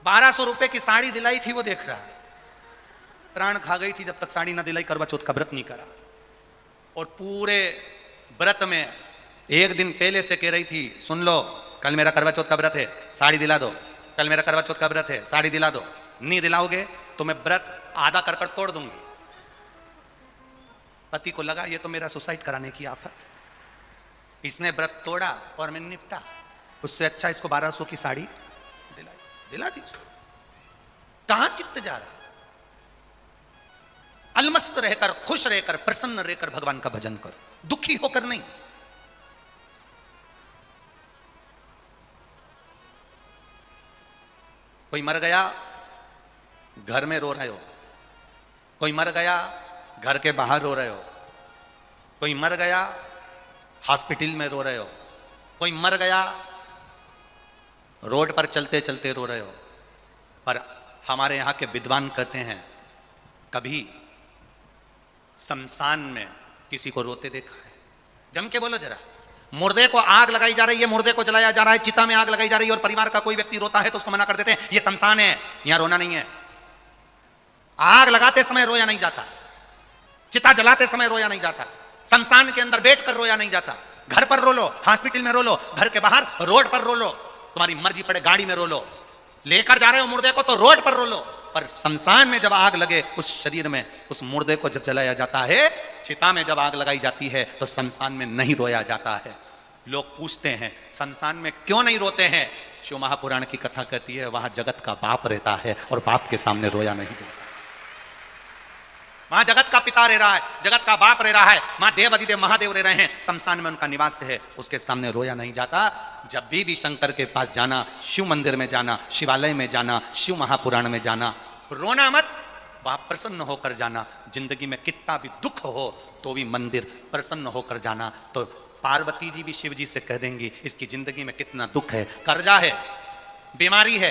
1200 रुपए की साड़ी दिलाई थी वो देख रहा, प्राण खा गई थी जब तक साड़ी ना दिलाई, करवा चौथ का व्रत नहीं करा। और पूरे व्रत में एक दिन पहले से कह रही थी सुन लो कल मेरा करवा चौथ का व्रत है, साड़ी दिला दो, कल मेरा करवा चौथ का व्रत है, साड़ी दिला दो, नहीं दिलाओगे तो मैं व्रत आधा कर तोड़ दूंगी। पति को लगा ये तो मेरा सुसाइड कराने की आफत, इसने व्रत तोड़ा और मैं निपटा, उससे अच्छा इसको 1200 की साड़ी दिला दी। कहां चित्त जा रहा, अलमस्त रहकर, खुश रहकर, प्रसन्न रहकर भगवान का भजन करो, दुखी होकर नहीं। कोई मर गया घर में रो रहे हो, कोई मर गया घर के बाहर रो रहे हो, कोई मर गया हॉस्पिटल में रो रहे हो, कोई मर गया रोड पर चलते चलते रो रहे हो। पर हमारे यहाँ के विद्वान कहते हैं कभी शमशान में किसी को रोते देखा है? जम के बोलो जरा। मुर्दे को आग लगाई जा रही है, मुर्दे को जलाया जा रहा है, चिता में आग लगाई जा रही है, और परिवार का कोई व्यक्ति रोता है तो उसको मना कर देते हैं ये शमशान है, यहां रोना नहीं है। आग लगाते समय रोया नहीं जाता, चिता जलाते समय रोया नहीं जाता, शमशान के अंदर बैठ कर रोया नहीं जाता, घर पर रो लो, हॉस्पिटल में रो लो, घर के बाहर रोड पर रो लो, तुम्हारी मर्जी पड़े गाड़ी में रो लो, लेकर जा रहे हो मुर्दे को तो रोड पर रो लो, पर शमशान में जब आग लगे उस शरीर में, उस मुर्दे को जब जलाया जाता है, चिता में जब आग लगाई जाती है तो शमशान में नहीं रोया जाता है। लोग पूछते हैं शमशान में क्यों नहीं रोते हैं? शिव महापुराण की कथा कहती है वहां जगत का बाप रहता है और बाप के सामने रोया नहीं जाता। वहां जगत का पिता रह रहा है, जगत का बाप रह रहा है, मां देव अधिदेव महादेव रह रहे हैं, शमशान में उनका निवास है, उसके सामने रोया नहीं जाता। जब भी शंकर के पास जाना, शिव मंदिर में जाना, शिवालय में जाना, शिव महापुराण में जाना, रोना मत, वहां प्रसन्न होकर जाना। जिंदगी में कितना भी दुख हो तो भी मंदिर प्रसन्न होकर जाना। तो पार्वती जी भी शिव जी से कह देंगी इसकी जिंदगी में कितना दुख है, कर्जा है, बीमारी है,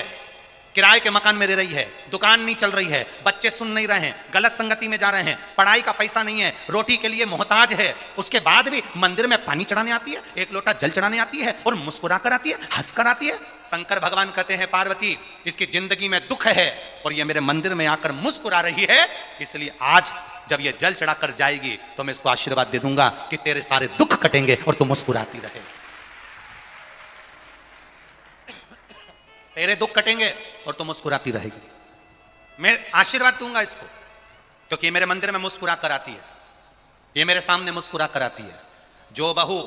किराए के मकान में रह रही है, दुकान नहीं चल रही है, बच्चे सुन नहीं रहे हैं, गलत संगति में जा रहे हैं, पढ़ाई का पैसा नहीं है, रोटी के लिए मोहताज है, उसके बाद भी मंदिर में पानी चढ़ाने आती है, एक लोटा जल चढ़ाने आती है और मुस्कुरा कर आती है, हंस कर आती है। शंकर भगवान कहते हैं पार्वती इसकी जिंदगी में दुख है और ये मेरे मंदिर में आकर मुस्कुरा रही है, इसलिए आज जब ये जल चढ़ाकर जाएगी तो मैं इसको आशीर्वाद दे दूंगा कि तेरे सारे दुख कटेंगे और तू मुस्कुराती रहेगी। तेरे दुख कटेंगे और तू मुस्कुराती रहेगी। मैं आशीर्वाद दूंगा इसको, क्योंकि ये मेरे मंदिर में मुस्कुरा कर आती है, ये मेरे सामने मुस्कुरा कर आती है। जो बहू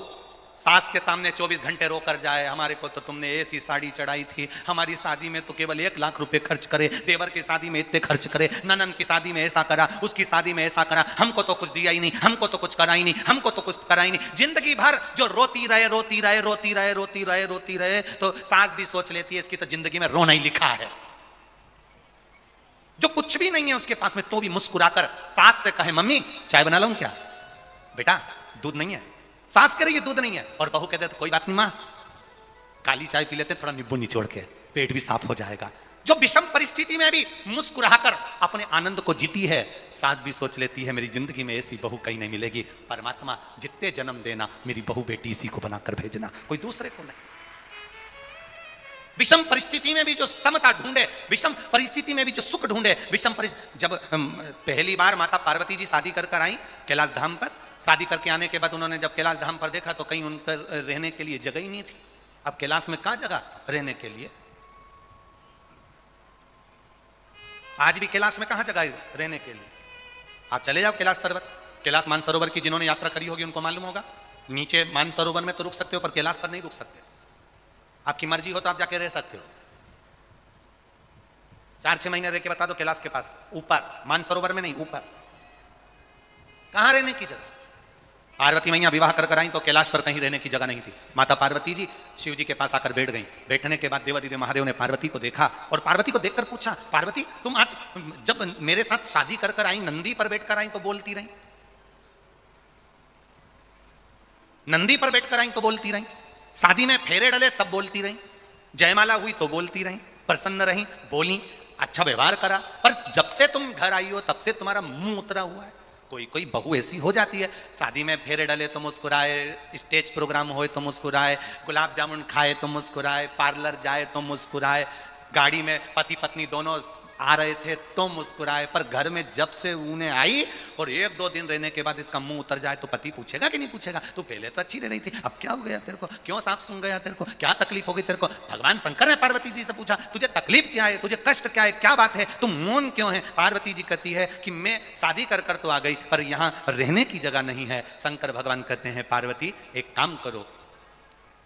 सास के सामने 24 घंटे रोकर जाए, हमारे को तो तुमने ऐसी साड़ी चढ़ाई थी, हमारी शादी में तो केवल 1 लाख रुपए खर्च करे, देवर की शादी में इतने खर्च करे, ननन की शादी में ऐसा करा, उसकी शादी में ऐसा करा, हमको तो कुछ दिया ही नहीं, हमको तो कुछ करा ही नहीं, हमको तो कुछ करा ही नहीं। जिंदगी भर जो रोती रहे रोती रहे रोती रहे रोती रहे रोती रहे, तो सास भी सोच लेती है इसकी तो जिंदगी में रोना ही लिखा है। जो कुछ भी नहीं है उसके पास में तो भी मुस्कुराकर सास से कहे मम्मी चाय बना लाऊं क्या? बेटा दूध नहीं है। सास कह रही है दूध नहीं है और बहू कहते तो कोई बात नहीं मां, काली चाय पी लेते थोड़ा नींबू निचोड़ के, पेट भी साफ हो जाएगा। जो विषम परिस्थिति में भी मुस्कुराकर अपने आनंद को जीती है, सास भी सोच लेती है मेरी जिंदगी में ऐसी बहू कहीं नहीं मिलेगी, परमात्मा जितने जन्म देना मेरी बहू बेटी इसी को बनाकर भेजना, कोई दूसरे को नहीं। विषम परिस्थिति में भी जो समता ढूंढे, विषम परिस्थिति में भी जो सुख ढूंढे, विषम परिस्थिति। जब पहली बार माता पार्वती जी शादी कर आई कैलाश धाम पर, शादी करके आने के बाद उन्होंने जब कैलाश धाम पर देखा तो कहीं उनका रहने के लिए जगह ही नहीं थी। अब कैलाश में कहां जगह रहने के लिए? आज भी कैलाश में कहां जगह रहने के लिए? आप चले जाओ कैलाश पर्वत, कैलाश मानसरोवर की जिन्होंने यात्रा करी होगी उनको मालूम होगा, नीचे मानसरोवर में तो रुक सकते हो पर कैलाश पर नहीं रुक सकते। आपकी मर्जी हो तो आप जाके रह सकते हो, 4-6 महीने रह के बता दो कैलाश के पास, ऊपर मानसरोवर में नहीं, ऊपर। कहां रहने की जगह? पार्वती मैया विवाह कर आई तो कैलाश पर कहीं रहने की जगह नहीं थी। माता पार्वती जी शिव जी के पास आकर बैठ गई। बैठने के बाद देवादिदेव महादेव ने पार्वती को देखा और पार्वती को देखकर पूछा, पार्वती तुम आज जब मेरे साथ शादी कर आई, नंदी पर बैठकर आई तो बोलती रही, नंदी पर बैठकर आई तो बोलती रही, शादी में फेरे डले तब बोलती रही, जयमाला हुई तो बोलती रही, प्रसन्न रही, बोली, अच्छा व्यवहार करा, पर जब से तुम घर आई हो तब से तुम्हारा मुंह उतरा हुआ है। कोई कोई बहू ऐसी हो जाती है, शादी में फेरे डले तो मुस्कुराए, स्टेज प्रोग्राम होए तो मुस्कुराए, गुलाब जामुन खाए तो मुस्कुराए, पार्लर जाए तो मुस्कुराए, गाड़ी में पति पत्नी दोनों आ रहे थे तो मुस्कुराए, पर घर में जब से उन्हें आई और 1-2 दिन रहने के बाद इसका मुंह उतर जाए तो पति पूछेगा कि नहीं पूछेगा, तू पहले तो अच्छी रह रही थी, अब क्या हो गया तेरे को, क्यों सांप सूंघ गया तेरे को, क्या तकलीफ हो गई तेरे को? भगवान शंकर ने पार्वती जी से पूछा तुझे तकलीफ क्या है, तुझे कष्ट क्या है, क्या बात है, तुम मौन क्यों है? पार्वती जी कहती है कि मैं शादी कर तो आ गई पर यहाँ रहने की जगह नहीं है। शंकर भगवान कहते हैं पार्वती एक काम करो,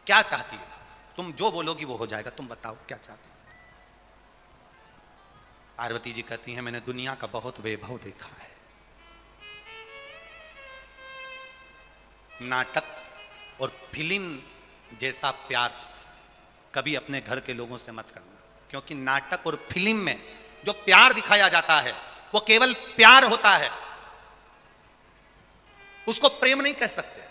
क्या चाहती है? तुम जो बोलोगी वो हो जाएगा, तुम बताओ क्या चाहती? पार्वती जी कहती हैं मैंने दुनिया का बहुत वैभव देखा है, नाटक और फिल्म जैसा प्यार कभी अपने घर के लोगों से मत करना, क्योंकि नाटक और फिल्म में जो प्यार दिखाया जाता है वो केवल प्यार होता है, उसको प्रेम नहीं कह सकते।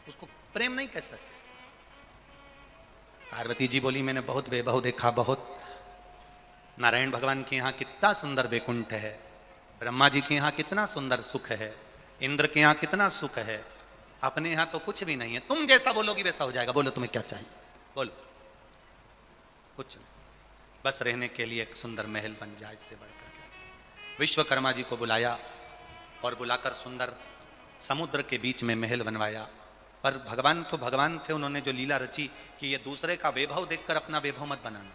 उसको प्रेम नहीं कह सकते। पार्वती जी बोली मैंने बहुत वैभव देखा, बहुत, नारायण भगवान के यहाँ कितना सुंदर वैकुंठ है, ब्रह्मा जी के यहाँ कितना सुंदर सुख है, इंद्र के यहाँ कितना सुख है, अपने यहाँ तो कुछ भी नहीं है। तुम जैसा बोलोगी वैसा हो जाएगा। बोलो तुम्हें क्या चाहिए? बोलो। कुछ नहीं, बस रहने के लिए एक सुंदर महल बन जाए, इससे बढ़कर क्या चाहिए? विश्वकर्मा जी को बुलाया और बुलाकर सुंदर समुद्र के बीच में महल बनवाया। पर भगवान तो भगवान थे, उन्होंने जो लीला रची कि ये दूसरे का वैभव देखकर अपना वैभव मत बनाना,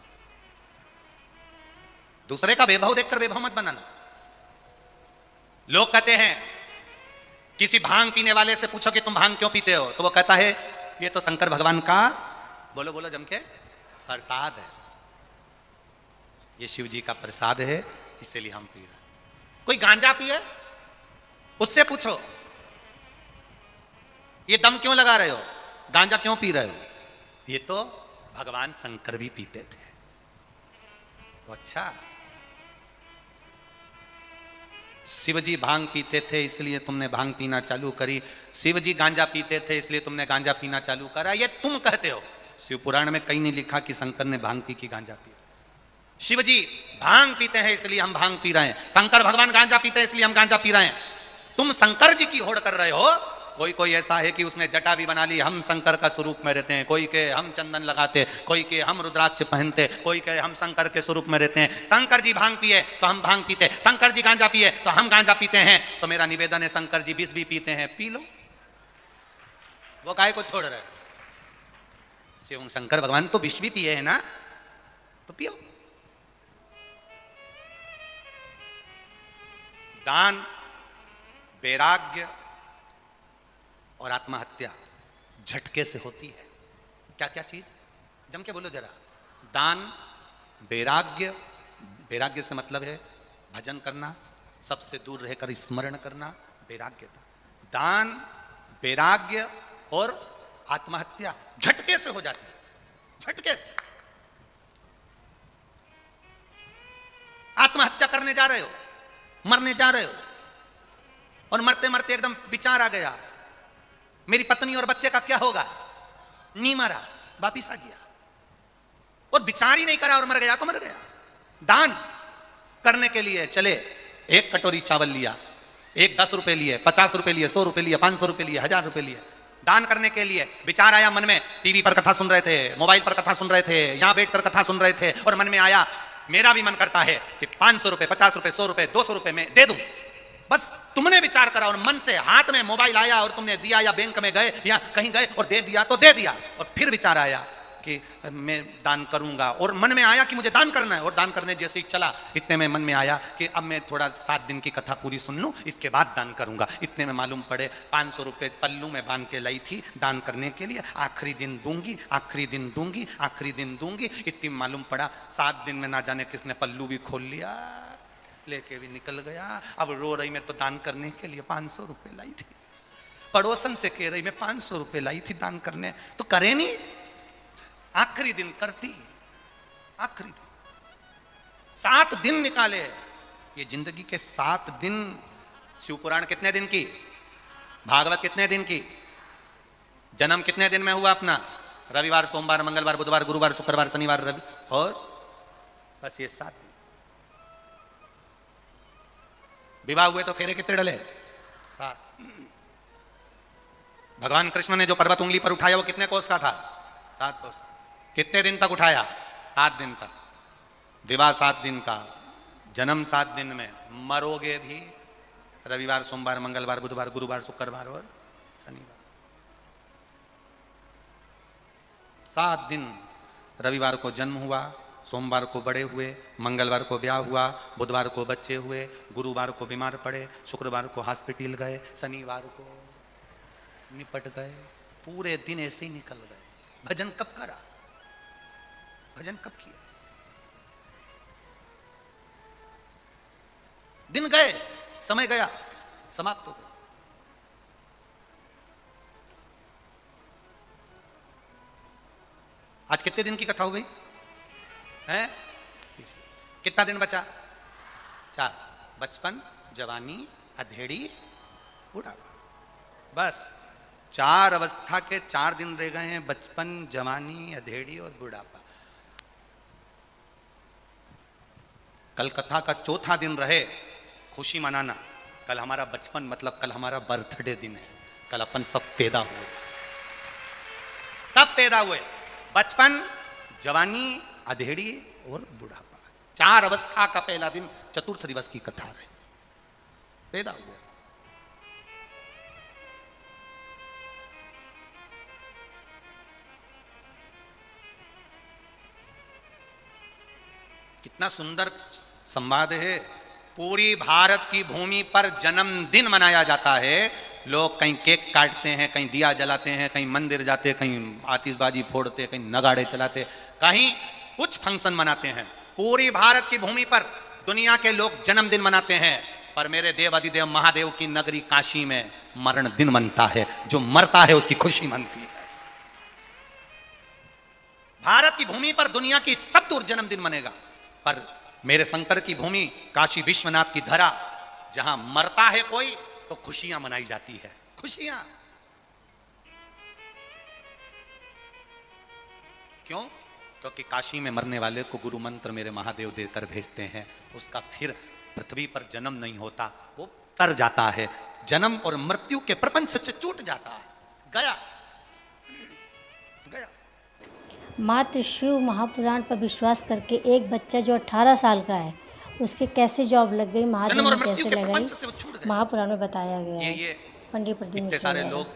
दूसरे का वैभव देखकर वैभव मत बनाना। लोग कहते हैं, किसी भांग पीने वाले से पूछो कि तुम भांग क्यों पीते हो, तो वो कहता है ये तो शंकर भगवान का, बोलो बोलो जम के, प्रसाद है, ये शिव जी का प्रसाद है, इसलिए हम पी रहे हैं। कोई गांजा पिए, उससे पूछो ये दम क्यों लगा रहे हो, गांजा क्यों पी रहे हो, ये तो भगवान शंकर भी पीते थे। अच्छा, शिव जी भांग पीते थे इसलिए तुमने भांग पीना चालू करी, शिव जी गांजा पीते थे इसलिए तुमने गांजा पीना चालू करा, ये तुम कहते हो। शिव पुराण में कहीं नहीं लिखा कि शंकर ने भांग पी की गांजा पिया। शिव जी भांग पीते हैं इसलिए हम भांग पी रहे हैं, शंकर भगवान गांजा पीते हैं इसलिए हम गांजा पी रहे हैं। तुम शंकर जी की होड़ कर रहे हो। कोई कोई ऐसा है कि उसने जटा भी बना ली, हम शंकर का स्वरूप में रहते हैं, कोई के हम चंदन लगाते, कोई के हम रुद्राक्ष पहनते, कोई के हम शंकर के स्वरूप में रहते हैं। शंकर जी भांग पिए तो हम भांग पीते, शंकर जी गांजा पिए तो हम गांजा पीते हैं। तो मेरा निवेदन है, शंकर जी विष भी पीते हैं, पी लो, वो काहे को छोड़ रहे। शिव शंकर भगवान तो विष भी पिए है ना, तो पियो। दान, वैराग्य और आत्महत्या झटके से होती है। क्या क्या चीज, जम के बोलो जरा। दान, वैराग्य, वैराग्य से मतलब है भजन करना, सबसे दूर रहकर स्मरण करना, वैराग्यता। दान, वैराग्य और आत्महत्या झटके से हो जाती है, झटके से। आत्महत्या करने जा रहे हो, मरने जा रहे हो, और मरते मरते एकदम विचार आ गया, मेरी पत्नी और बच्चे का क्या होगा, नहीं मरा, वापिस आ गया, और विचार ही नहीं करा और मर गया तो मर गया। दान करने के लिए चले, एक कटोरी चावल लिया, एक 10 रुपए लिए, 50 रुपए लिए, 100 रुपए लिए, 500 रुपए लिए, 1000 रुपए लिए। दान करने के लिए विचार आया मन में, टीवी पर कथा सुन रहे थे, मोबाइल पर कथा सुन रहे थे, यहां बैठकर कथा सुन रहे थे, और मन में आया मेरा भी मन करता है कि 500 रुपए, 50 रुपए, 100 रुपए, 200 रुपए में दे दूं। बस तुमने विचार करा और मन से हाथ में मोबाइल आया और तुमने दिया, या बैंक में गए या कहीं गए और दे दिया तो दे दिया। और फिर विचार आया कि मैं दान करूंगा, और मन में आया कि मुझे दान करना है, और दान करने जैसे ही चला, इतने में मन में आया कि अब मैं थोड़ा 7 दिन की कथा पूरी सुन लूं, इसके बाद दान करूंगा। इतने में मालूम पड़े 500 रुपए पल्लू में बांध के लाई थी दान करने के लिए, आखिरी दिन दूंगी, आखिरी दिन दूंगी, आखिरी दिन दूंगी। इतनी मालूम पड़ा 7 दिन में ना जाने किसने पल्लू भी खोल लिया, लेके भी निकल गया। अब रो रही मैं तो दान करने के लिए 500 रुपए लाई थी, पड़ोसन से कह रही मैं 500 रुपए लाई थी दान करने, तो करे नहीं, आखिरी दिन करती, आखिरी दिन। 7 दिन निकाले, ये जिंदगी के 7 दिन। शिवपुराण कितने दिन की, भागवत कितने दिन की, जन्म कितने दिन में हुआ अपना, रविवार, सोमवार, मंगलवार, बुधवार, गुरुवार, शुक्रवार, शनिवार, रवि, और बस ये 7 दिन। विवाह हुए तो फेरे कितने डले, 7। भगवान कृष्ण ने जो पर्वत उंगली पर उठाया वो कितने कोस का था, 7 कोस। कितने दिन तक उठाया, 7 दिन तक। विवाह 7 दिन का, जन्म 7 दिन में, मरोगे भी रविवार, सोमवार, मंगलवार, बुधवार, गुरुवार, शुक्रवार और शनिवार। 7 दिन। रविवार को जन्म हुआ, सोमवार को बड़े हुए, मंगलवार को ब्याह हुआ, बुधवार को बच्चे हुए, गुरुवार को बीमार पड़े, शुक्रवार को हॉस्पिटल गए, शनिवार को निपट गए। पूरे दिन ऐसे ही निकल गए। भजन कब करा, भजन कब किया, दिन गए, समय गया, समाप्त हो गया। आज कितने दिन की कथा हो गई है, कितना दिन बचा, 4। बचपन, जवानी, अधेड़ी, बुढ़ापा, बस 4 अवस्था के 4 दिन रह गए हैं, बचपन, जवानी, अधेड़ी और बुढ़ापा। कल कथा का 4था दिन रहे, खुशी मनाना। कल हमारा बचपन, मतलब कल हमारा बर्थडे दिन है, कल अपन सब पैदा हुए, सब पैदा हुए। बचपन, जवानी, अधेड़ी और बुढ़ापा, 4 अवस्था का पहला दिन, चतुर्थ दिवस की कथा है। पैदा हो गया। कितना सुंदर संवाद है। पूरी भारत की भूमि पर जन्मदिन मनाया जाता है। लोग कहीं केक काटते हैं, कहीं दिया जलाते हैं, कहीं मंदिर जाते, कहीं आतिशबाजी फोड़ते, कहीं नगाड़े चलाते, कहीं कुछ फंक्शन मनाते हैं। पूरी भारत की भूमि पर दुनिया के लोग जन्मदिन मनाते हैं, पर मेरे देव अधिदेव महादेव की नगरी काशी में मरण दिन मनता है। जो मरता है उसकी खुशी मनती है। भारत की भूमि पर दुनिया की सब दूर जन्मदिन मनेगा, पर मेरे शंकर की भूमि काशी विश्वनाथ की धरा, जहां मरता है कोई तो खुशियां मनाई जाती है। खुशियां क्यों? क्योंकि काशी में मरने वाले को गुरु मंत्र मेरे महादेव देकर भेजते हैं। उसका फिर पृथ्वी पर जन्म नहीं होता, वो तर जाता है। जन्म और मृत्यु के प्रपंच से छूट जाता है। गया गया। मात्र शिव महापुराण पर विश्वास करके एक बच्चा जो 18 साल का है, उससे कैसे जॉब लग गई, महादेव ने कैसे लगाई, महापुराण में बताया गया है। ये पंडित प्रदीप इतने सारे लोग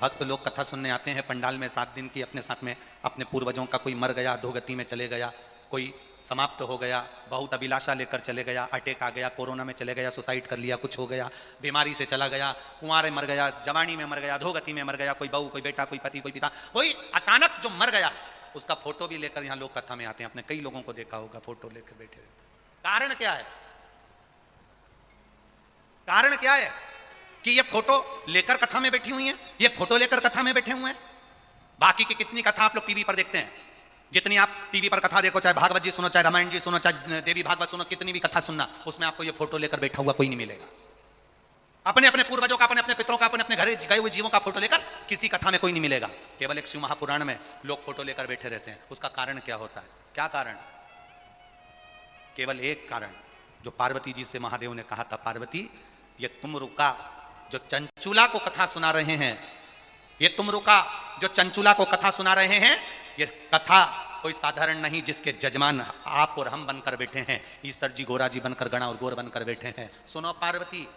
भक्त लोग कथा सुनने आते हैं पंडाल में 7 दिन की। अपने साथ में अपने पूर्वजों का कोई मर गया, अधोगति में चले गया, कोई समाप्त हो गया, बहुत अभिलाषा लेकर चले गया, अटैक आ गया, कोरोना में चले गया, सुसाइड कर लिया, कुछ हो गया, बीमारी से चला गया, कुंवारे मर गया, जवानी में मर गया, अधोगति में मर गया, कोई बहू, कोई बेटा, कोई पति, कोई पिता, कोई अचानक जो मर गया, उसका फोटो भी लेकर यहाँ लोग कथा में आते हैं। आपने कई लोगों को देखा होगा फोटो लेकर बैठे रहते। कारण क्या है? कारण क्या है कि ये फोटो लेकर कथा में बैठी हुई हैं, ये फोटो लेकर कथा में बैठे हुए हैं। बाकी की कितनी कथा आप लोग टीवी पर देखते हैं, जितनी आप टीवी पर कथा देखो, चाहे भागवत जी सुनो, चाहे रामायण जी सुनो, चाहे देवी भागवत सुनो, कितनी भी कथा सुनना, उसमें आपको ये फोटो लेकर बैठा हुआ कोई नहीं मिलेगा। अपने अपने पूर्वजों का, अपने अपने पितरों का, अपने अपने घर गए हुए जीवों का फोटो लेकर किसी कथा में कोई नहीं मिलेगा। केवल एक शिव महापुराण में लोग फोटो लेकर बैठे रहते हैं। उसका कारण क्या होता है? क्या कारण? केवल एक कारण, जो पार्वती जी से महादेव ने कहा था, पार्वती ये तुम रुका जो चंचुला को कथा सुना रहे हैं, ये तुम रुका जो चंचुला को कथा सुना रहे हैं, ये कथा कोई साधारण नहीं जिसके जजमान आप और हम बनकर बैठे हैं। ईश्वर जी गोरा जी बनकर, गणा और गोर बनकर बैठे हैं। सुनो पार्वती,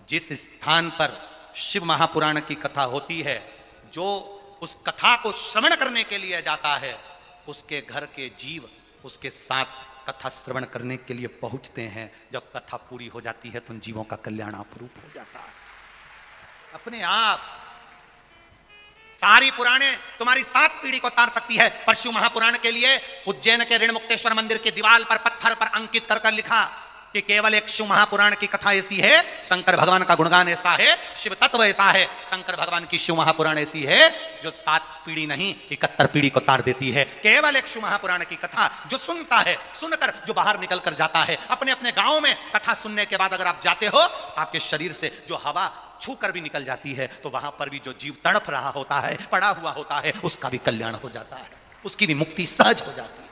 जिस स्थान पर शिव महापुराण की कथा होती है, जो उस कथा को श्रवण करने के लिए जाता है, उसके घर के जीव उसके साथ कथा श्रवण करने के लिए पहुंचते हैं। जब कथा पूरी हो जाती है तो उन जीवों का कल्याण अपूर्व हो जाता है। अपने आप सारी पुराणे तुम्हारी 7 पीढ़ी को तार सकती है, पर शिव महापुराण के लिए उज्जैन के ऋणमुक्तेश्वर मंदिर की दीवार पर पत्थर पर अंकित कर लिखा कि केवल एक शिव महापुराण की कथा ऐसी है, शंकर भगवान का गुणगान ऐसा है, शिव तत्व ऐसा है, शंकर भगवान की शिव महापुराण ऐसी है जो 7 पीढ़ी नहीं 71 पीढ़ी को तार देती है। केवल एक शिव महापुराण की कथा जो सुनता है, सुनकर जो बाहर निकल कर जाता है, अपने अपने गांव में कथा सुनने के बाद अगर आप जाते हो, आपके शरीर से जो हवा छू कर भी निकल जाती है, तो वहां पर भी जो जीव तड़प रहा होता है, पड़ा हुआ होता है, उसका भी कल्याण हो जाता है, उसकी भी मुक्ति सहज हो जाती है।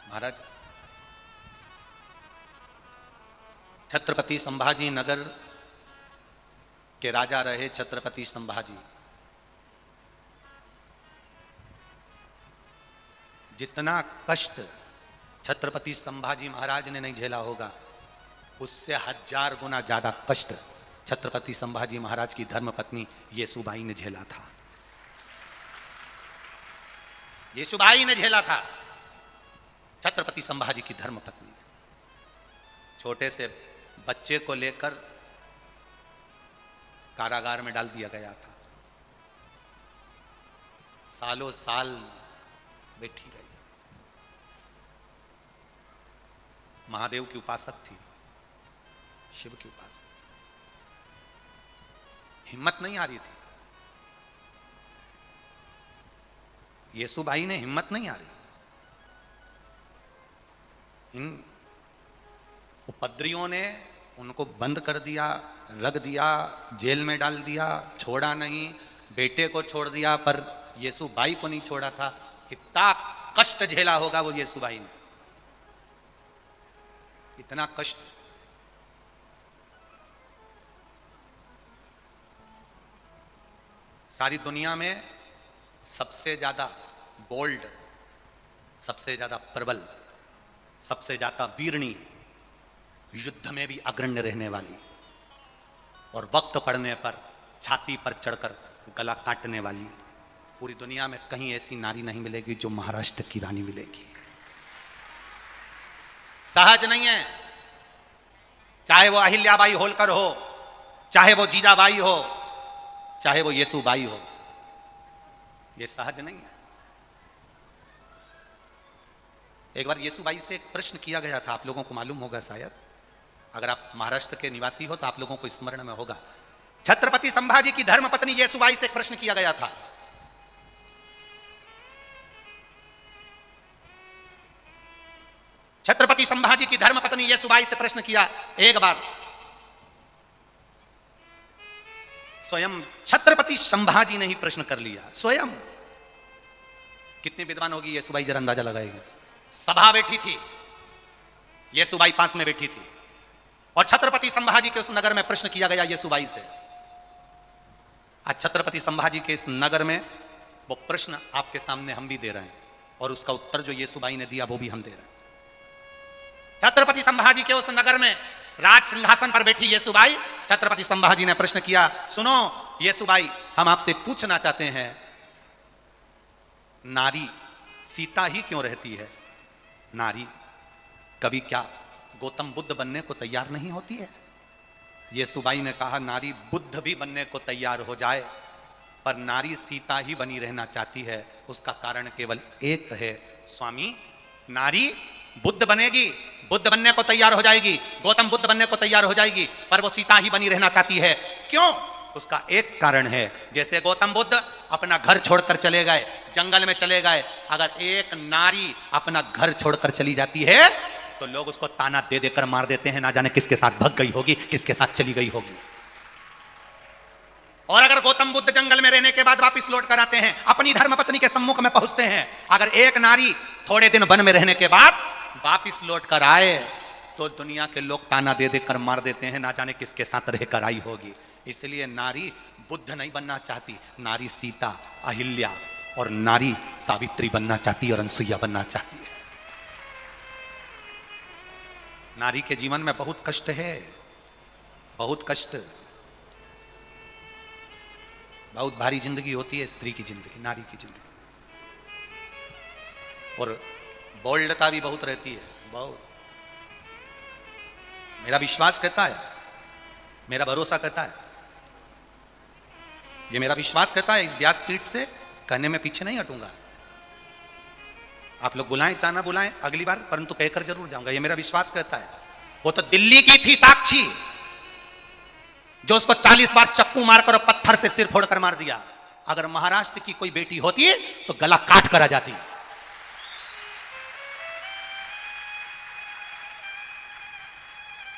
महाराज, छत्रपति संभाजी नगर के राजा रहे छत्रपति संभाजी। जितना कष्ट छत्रपति संभाजी महाराज ने नहीं झेला होगा, उससे 1000 गुना ज्यादा कष्ट छत्रपति संभाजी महाराज की धर्मपत्नी येसुबाई ने झेला था। येसुबाई ने झेला था, छत्रपति संभाजी की धर्मपत्नी। छोटे से बच्चे को लेकर कारागार में डाल दिया गया था, सालों साल बैठी रही। महादेव की उपासक थी, शिव की उपासक। हिम्मत नहीं आ रही थी, येसुबाई ने हिम्मत नहीं आ रही। इन उपद्रवियों ने उनको बंद कर दिया, रख दिया, जेल में डाल दिया, छोड़ा नहीं। बेटे को छोड़ दिया पर येसुबाई को नहीं छोड़ा था। कितना कष्ट झेला होगा वो येसुबाई ने, इतना कष्ट। सारी दुनिया में सबसे ज्यादा बोल्ड सबसे ज्यादा प्रबल, सबसे ज्यादा वीरणी, युद्ध में भी अग्रण्य रहने वाली और वक्त पड़ने पर छाती पर चढ़कर गला काटने वाली, पूरी दुनिया में कहीं ऐसी नारी नहीं मिलेगी जो महाराष्ट्र की रानी मिलेगी। सहज नहीं है, चाहे वो अहिल्याबाई होलकर हो, चाहे वो जीजाबाई हो, चाहे वो येसुबाई हो, ये सहज नहीं है। एक बार येसुबाई से एक प्रश्न किया गया था, आप लोगों को मालूम होगा शायद, अगर आप महाराष्ट्र के निवासी हो तो आप लोगों को स्मरण में होगा। छत्रपति संभाजी की धर्मपत्नी येसुबाई से एक प्रश्न किया गया था, छत्रपति संभाजी की धर्मपत्नी येसुबाई से प्रश्न किया एक बार, स्वयं छत्रपति संभाजी ने ही प्रश्न कर लिया, स्वयं। कितनी विद्वान होगी येसुबाई, जरा अंदाजा लगाएगा। सभा बैठी थी, येसुबाई पास में बैठी थी और छत्रपति संभाजी के उस नगर में प्रश्न किया गया येसुबाई से। आज छत्रपति संभाजी के इस नगर में वो प्रश्न आपके सामने हम भी दे रहे हैं और उसका उत्तर जो येसुबाई ने दिया वो भी हम दे रहे हैं। छत्रपति संभाजी के उस नगर में राज सिंहासन पर बैठी येसुबाई, छत्रपति संभाजी ने प्रश्न किया, सुनो येसुबाई, हम आपसे पूछना चाहते हैं, नारी सीता ही क्यों रहती है? नारी कभी क्या गौतम बुद्ध बनने को तैयार नहीं होती है? येसुबाई ने कहा, नारी बुद्ध भी बनने को तैयार हो जाए पर नारी सीता ही बनी रहना चाहती है। उसका कारण केवल एक है, स्वामी, नारी बुद्ध बनेगी, बुद्ध बनने को तैयार हो जाएगी, गौतम बुद्ध बनने को तैयार हो जाएगी, पर वो सीता ही बनी रहना चाहती है। क्यों? उसका एक कारण है, जैसे गौतम बुद्ध अपना घर छोड़कर चले गए, जंगल में चले गए, अगर एक नारी अपना घर छोड़कर चली जाती है तो लोग उसको ताना दे देकर मार देते हैं, ना जाने किसके साथ भग गई होगी, किसके साथ चली गई होगी। और अगर गौतम बुद्ध जंगल में रहने के बाद वापस लौट कर आते हैं, अपनी धर्मपत्नी के सम्मुख में पहुंचते हैं, अगर एक नारी थोड़े दिन वन में रहने के बाद वापिस लौट कर आए तो दुनिया के लोग ताना दे देकर मार देते हैं, ना जाने किसके साथ रहकर आई होगी। इसलिए नारी बुद्ध नहीं बनना चाहती, नारी सीता, अहिल्या और नारी सावित्री बनना चाहती है और अनसुईया बनना चाहती है। नारी के जीवन में बहुत कष्ट है, बहुत कष्ट, बहुत भारी जिंदगी होती है स्त्री की जिंदगी, नारी की जिंदगी। और बोल्डता भी बहुत रहती है, बहुत। मेरा विश्वास कहता है, मेरा भरोसा कहता है, ये मेरा विश्वास कहता है, इस व्यासपीठ से कहने में पीछे नहीं हटूंगा। आप लोग बुलाएं चाहे ना बुलाएं अगली बार, परंतु कहकर जरूर जाऊंगा, ये मेरा विश्वास कहता है। वो तो दिल्ली की थी साक्षी, जो उसको 40 बार चक्कू मारकर और पत्थर से सिर फोड़कर मार दिया। अगर महाराष्ट्र की कोई बेटी होती तो गला काट कर आ जाती।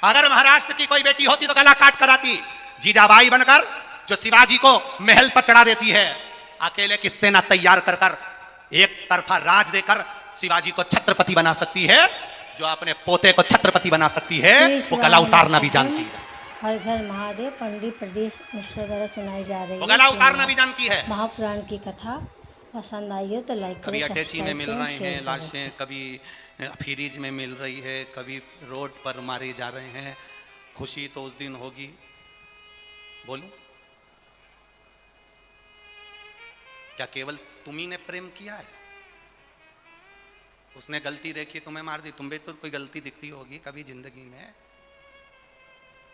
अगर महाराष्ट्र की कोई बेटी होती तो गला काट कर आती। जीजाबाई बनकर जो शिवाजी को महल पर चढ़ा देती है, अकेले की सेना तैयार कर कर एक तरफा राज देकर शिवाजी को छत्रपति बना सकती है, जो अपने पोते को छत्रपति बना सकती है, वो गला उतारना भी जानती है। हर घर महादेव पंडित प्रदेश मिश्र द्वारा सुनाई जा रही है, वो गला उतारना भी जानती है। महापुराण की कथा पसंद आई हो तो लाइक करें, कभी अटैची में मिल रहे हैं शेयर लाशें, कभी फ्रीज में मिल रही है, कभी रोड पर मारे जा रहे हैं। खुशी तो उस दिन होगी, बोलूं क्या केवल तुम्ही ने प्रेम किया है? उसने गलती देखी, तुम्हें मार दी, तुम्हें तो कोई गलती दिखती होगी कभी जिंदगी में,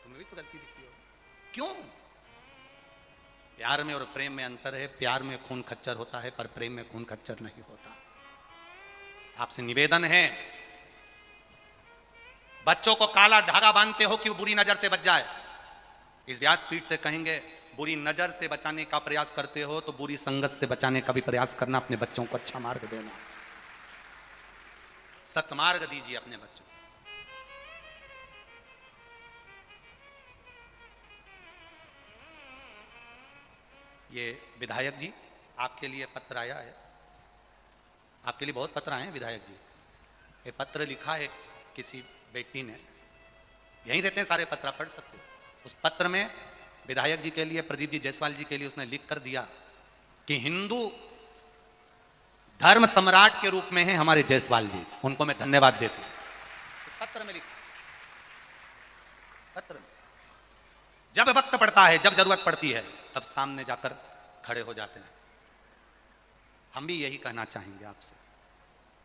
तुम्हें भी तो गलती दिखती होगी। क्यों? प्यार में और प्रेम में अंतर है। प्यार में खून खच्चर होता है पर प्रेम में खून खच्चर नहीं होता। आपसे निवेदन है, बच्चों को काला धागा बांधते हो कि वो बुरी नजर से बच जाए। इस व्यासपीठ से कहेंगे, बुरी नजर से बचाने का प्रयास करते हो तो बुरी संगत से बचाने का भी प्रयास करना। अपने बच्चों को अच्छा मार्ग देना, सत्मार्ग दीजिए अपने बच्चों को। ये विधायक जी आपके लिए पत्र आया है, आपके लिए बहुत पत्र आए हैं विधायक जी। ये पत्र लिखा है किसी बेटी ने, यहीं रहते हैं सारे पत्र, आप पढ़ सकते हो। उस पत्र में विधायक जी के लिए, प्रदीप जी जायसवाल जी के लिए उसने लिख कर दिया कि हिंदू धर्म सम्राट के रूप में है हमारे जायसवाल जी, उनको मैं धन्यवाद देता हूं। पत्र में लिखा, पत्र में जब वक्त पड़ता है, जब जरूरत पड़ती है, तब सामने जाकर खड़े हो जाते हैं। हम भी यही कहना चाहेंगे आपसे,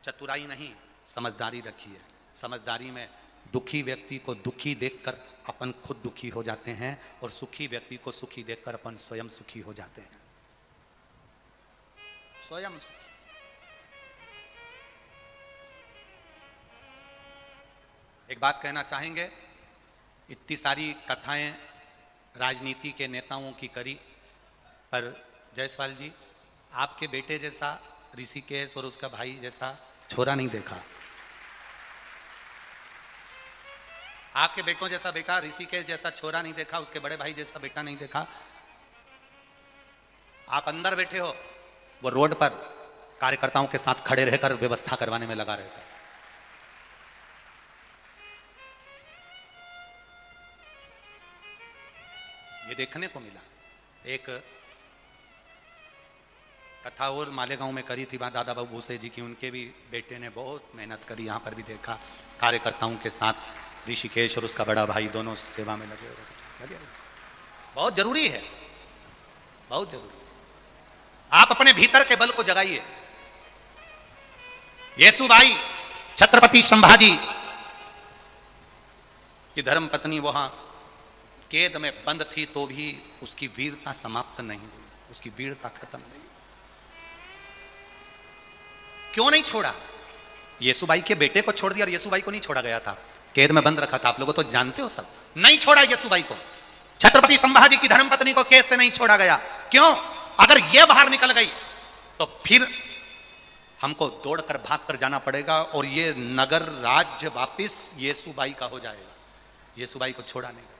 चतुराई नहीं, समझदारी रखिए। समझदारी में दुखी व्यक्ति को दुखी देखकर अपन खुद दुखी हो जाते हैं और सुखी व्यक्ति को सुखी देखकर अपन स्वयं सुखी हो जाते हैं, स्वयं सुखी। एक बात कहना चाहेंगे, इतनी सारी कथाएं राजनीति के नेताओं की करी, पर जायसवाल जी आपके बेटे जैसा ऋषिकेश और उसका भाई जैसा छोरा नहीं देखा। आपके बेटों जैसा बेटा ऋषिकेश जैसा छोरा नहीं देखा, उसके बड़े भाई जैसा बेटा नहीं देखा। आप अंदर बैठे हो, वो रोड पर कार्यकर्ताओं के साथ खड़े रहकर व्यवस्था करवाने में लगा रहता है। ये देखने को मिला। एक कथा और मालेगांव में करी थी दादा बाबू भूसे जी की, उनके भी बेटे ने बहुत मेहनत करी। यहाँ पर भी देखा कार्यकर्ताओं के साथ ऋषिकेश और उसका बड़ा भाई दोनों सेवा में लगे हुए। बहुत जरूरी है, बहुत जरूरी। आप अपने भीतर के बल को जगाइए। येसुबाई छत्रपति संभाजी की धर्म पत्नी वहां कैद में बंद थी, तो भी उसकी वीरता समाप्त नहीं हुई, उसकी वीरता खत्म नहीं। क्यों नहीं छोड़ा? येसुबाई के बेटे को छोड़ दिया और येसुबाई को नहीं छोड़ा गया था, कैद में बंद रखा था। आप लोगों तो जानते हो सब। नहीं छोड़ा येसुबाई को, छत्रपति संभाजी की धर्मपत्नी को कैद से नहीं छोड़ा गया। क्यों? अगर यह बाहर निकल गई तो फिर हमको दौड़कर भागकर जाना पड़ेगा और ये नगर राज्य वापिस येसुबाई का हो जाएगा। येसुबाई को छोड़ा नहीं।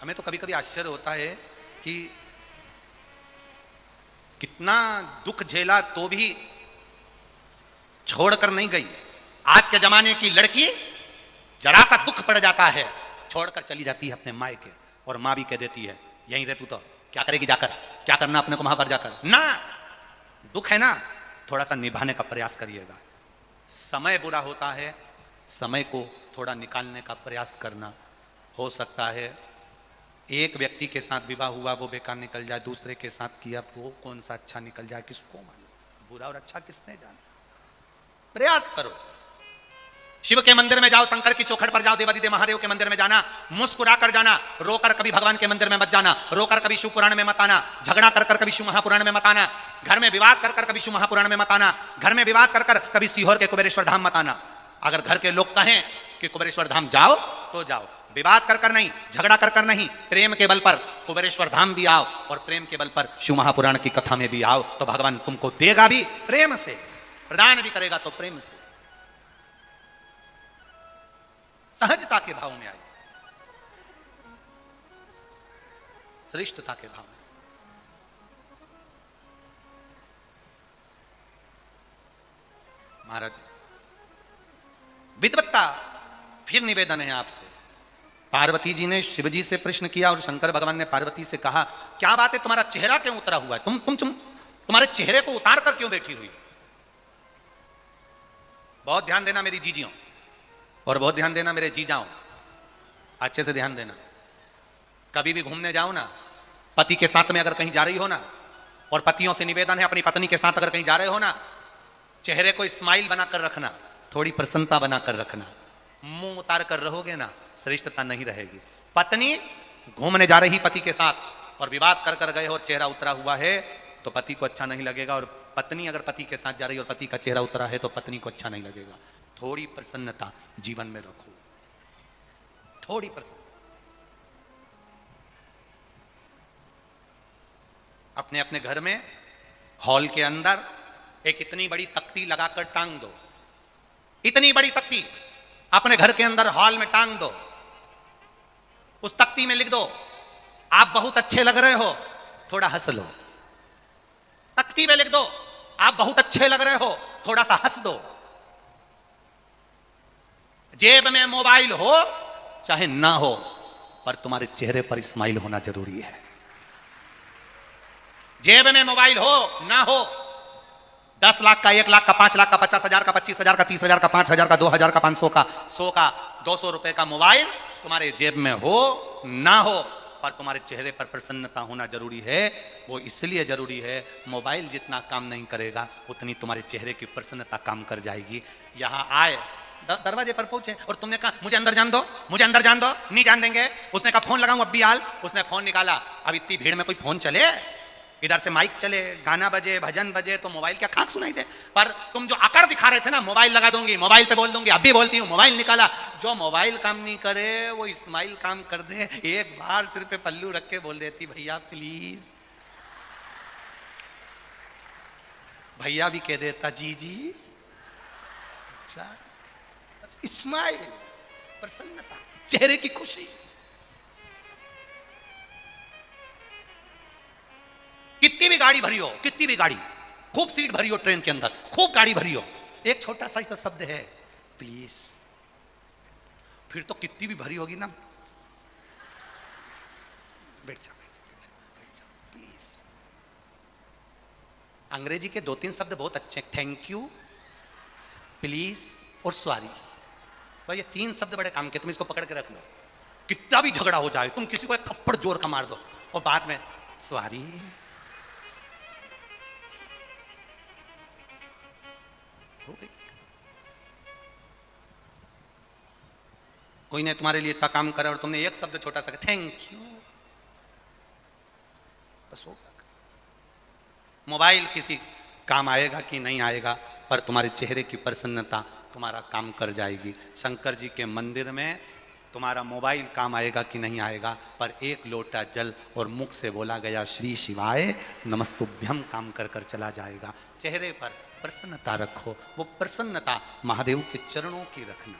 हमें तो कभी कभी आश्चर्य होता है कि कितना दुख झेला तो भी छोड़कर नहीं गई। आज के जमाने की लड़की जरा सा दुख पड़ जाता है, छोड़कर चली जाती है अपने मायके, और मां भी कह देती है यहीं रह तू तो क्या करेगी जाकर, क्या करना अपने को वहां पर जाकर। ना, दुख है ना, थोड़ा सा निभाने का प्रयास करिएगा। समय बुरा होता है, समय को थोड़ा निकालने का प्रयास करना। हो सकता है एक व्यक्ति के साथ विवाह हुआ वो बेकार निकल जाए, दूसरे के साथ किया वो कौन सा अच्छा निकल जाए, किसको मालूम। बुरा और अच्छा किसने जाना। प्रयास करो। शिव के मंदिर में जाओ, शंकर की चौखट पर जाओ, देवादिदेव महादेव के मंदिर में जाना, मुस्कुरा कर जाना। रोकर कभी भगवान के मंदिर में मत जाना, रोकर कभी शिव पुराण में मत आना, झगड़ा कर कर कभी शिव महापुराण में मत आना, घर में विवाद कर कर कभी शिव महापुराण में मत आना, घर में विवाद कर कर कभी सीहोर के कुबेरेश्वर धाम मत आना। अगर घर के लोग कहें कि कुबेरेश्वर धाम जाओ तो जाओ, विवाद कर कर नहीं, झगड़ा कर कर नहीं, प्रेम के बल पर कुबेरेश्वर धाम भी आओ और प्रेम के बल पर शिव महापुराण की कथा में भी आओ, तो भगवान तुमको देगा भी प्रेम से, प्रदान भी करेगा तो प्रेम से। सहजता के भाव में आइए, श्रेष्ठता के भाव में। महाराज विद्वत्ता, फिर निवेदन है आपसे। पार्वती जी ने शिवजी से प्रश्न किया और शंकर भगवान ने पार्वती से कहा क्या बात है, तुम्हारा चेहरा क्यों उतरा हुआ है, तुम्हारे चेहरे को उतार कर क्यों बैठी हुई। बहुत ध्यान देना मेरी जीजियों, और बहुत ध्यान देना मेरे जीजाओं, अच्छे से ध्यान देना। कभी भी घूमने जाओ ना, पति के साथ में अगर कहीं जा रही हो ना, और पतियों से निवेदन है अपनी पत्नी के साथ अगर कहीं जा रहे हो ना, चेहरे को स्माइल बनाकर रखना, थोड़ी प्रसन्नता बनाकर रखना। मुंह उतार कर रहोगे ना, श्रेष्ठता नहीं रहेगी। पत्नी घूमने जा रही पति के साथ और विवाद कर कर गए और चेहरा उतरा हुआ है तो पति को अच्छा नहीं लगेगा, और पत्नी अगर पति के साथ जा रही और पति का चेहरा उतरा है तो पत्नी को अच्छा नहीं लगेगा। थोड़ी प्रसन्नता जीवन में रखो, थोड़ी प्रसन्नता। अपने अपने घर में हॉल के अंदर एक इतनी बड़ी तख्ती लगाकर टांग दो, इतनी बड़ी तख्ती अपने घर के अंदर हॉल में टांग दो। उस तख्ती में लिख दो आप बहुत अच्छे लग रहे हो, थोड़ा हंस लो। तख्ती में लिख दो आप बहुत अच्छे लग रहे हो, थोड़ा सा हंस दो। जेब में मोबाइल हो चाहे ना हो, पर तुम्हारे चेहरे पर स्माइल होना जरूरी है। जेब में मोबाइल हो ना हो, 10 लाख का, 1 लाख का, 5 लाख का, 50,000 का, 25,000 का, 30,000 का, 5,000 का, 2,000 का, 500 का, 100 का, 200 रुपए का मोबाइल तुम्हारे जेब में हो ना हो, पर तुम्हारे चेहरे पर प्रसन्नता होना जरूरी है। वो इसलिए जरूरी है, मोबाइल जितना काम नहीं करेगा उतनी तुम्हारे चेहरे की प्रसन्नता काम कर जाएगी। यहां आए, दरवाजे पर पहुंचे और तुमने कहा मुझे अंदर जान दो, मुझे अंदर जान दो, नहीं जान देंगे। उसने कहा फोन लगाऊं अब्बी हाल, उसने फोन निकाला। अब इतनी भीड़ में कोई फोन चले, इधर से माइक चले, गाना बजे, भजन बजे, तो मोबाइल क्या खाक सुनाई दे। पर तुम जो आकर दिखा रहे थे ना, मोबाइल लगा दूंगी, मोबाइल पे बोल दूंगी, अब भी बोलती हूँ, मोबाइल निकाला। जो मोबाइल काम नहीं करे वो इस्माइल काम कर दे। एक बार सिर पे पल्लू रख के बोल देती भैया प्लीज, भैया भी कह देता जी जी। इस्माइल, प्रसन्नता, चेहरे की खुशी। कितनी भी गाड़ी भरी हो, कितनी भी गाड़ी, खूब सीट भरी हो ट्रेन के अंदर, खूब गाड़ी भरी हो, एक छोटा सा तो शब्द है प्लीज, फिर तो कितनी भी भरी होगी ना, बैठ जा प्लीज। अंग्रेजी के 2-3 शब्द बहुत अच्छे, थैंक यू, प्लीज और सॉरी। तो ये 3 शब्द बड़े काम के, तुम इसको पकड़ के रख लो। कितना भी झगड़ा हो जाए, तुम किसी को एक थप्पड़ जोर का मार दो और बाद में सॉरी, हो गई। कोई ने तुम्हारे लिए इतना काम करा और तुमने एक शब्द छोटा सा थैंक यू, बस हो गया। मोबाइल किसी काम आएगा कि नहीं आएगा, पर तुम्हारे चेहरे की प्रसन्नता तुम्हारा काम कर जाएगी। शंकर जी के मंदिर में तुम्हारा मोबाइल काम आएगा कि नहीं आएगा, पर एक लोटा जल और मुख से बोला गया श्री शिवाय नमस्तुभ्यम काम कर कर चला जाएगा। चेहरे पर प्रसन्नता रखो, वो प्रसन्नता महादेव के चरणों की रखना।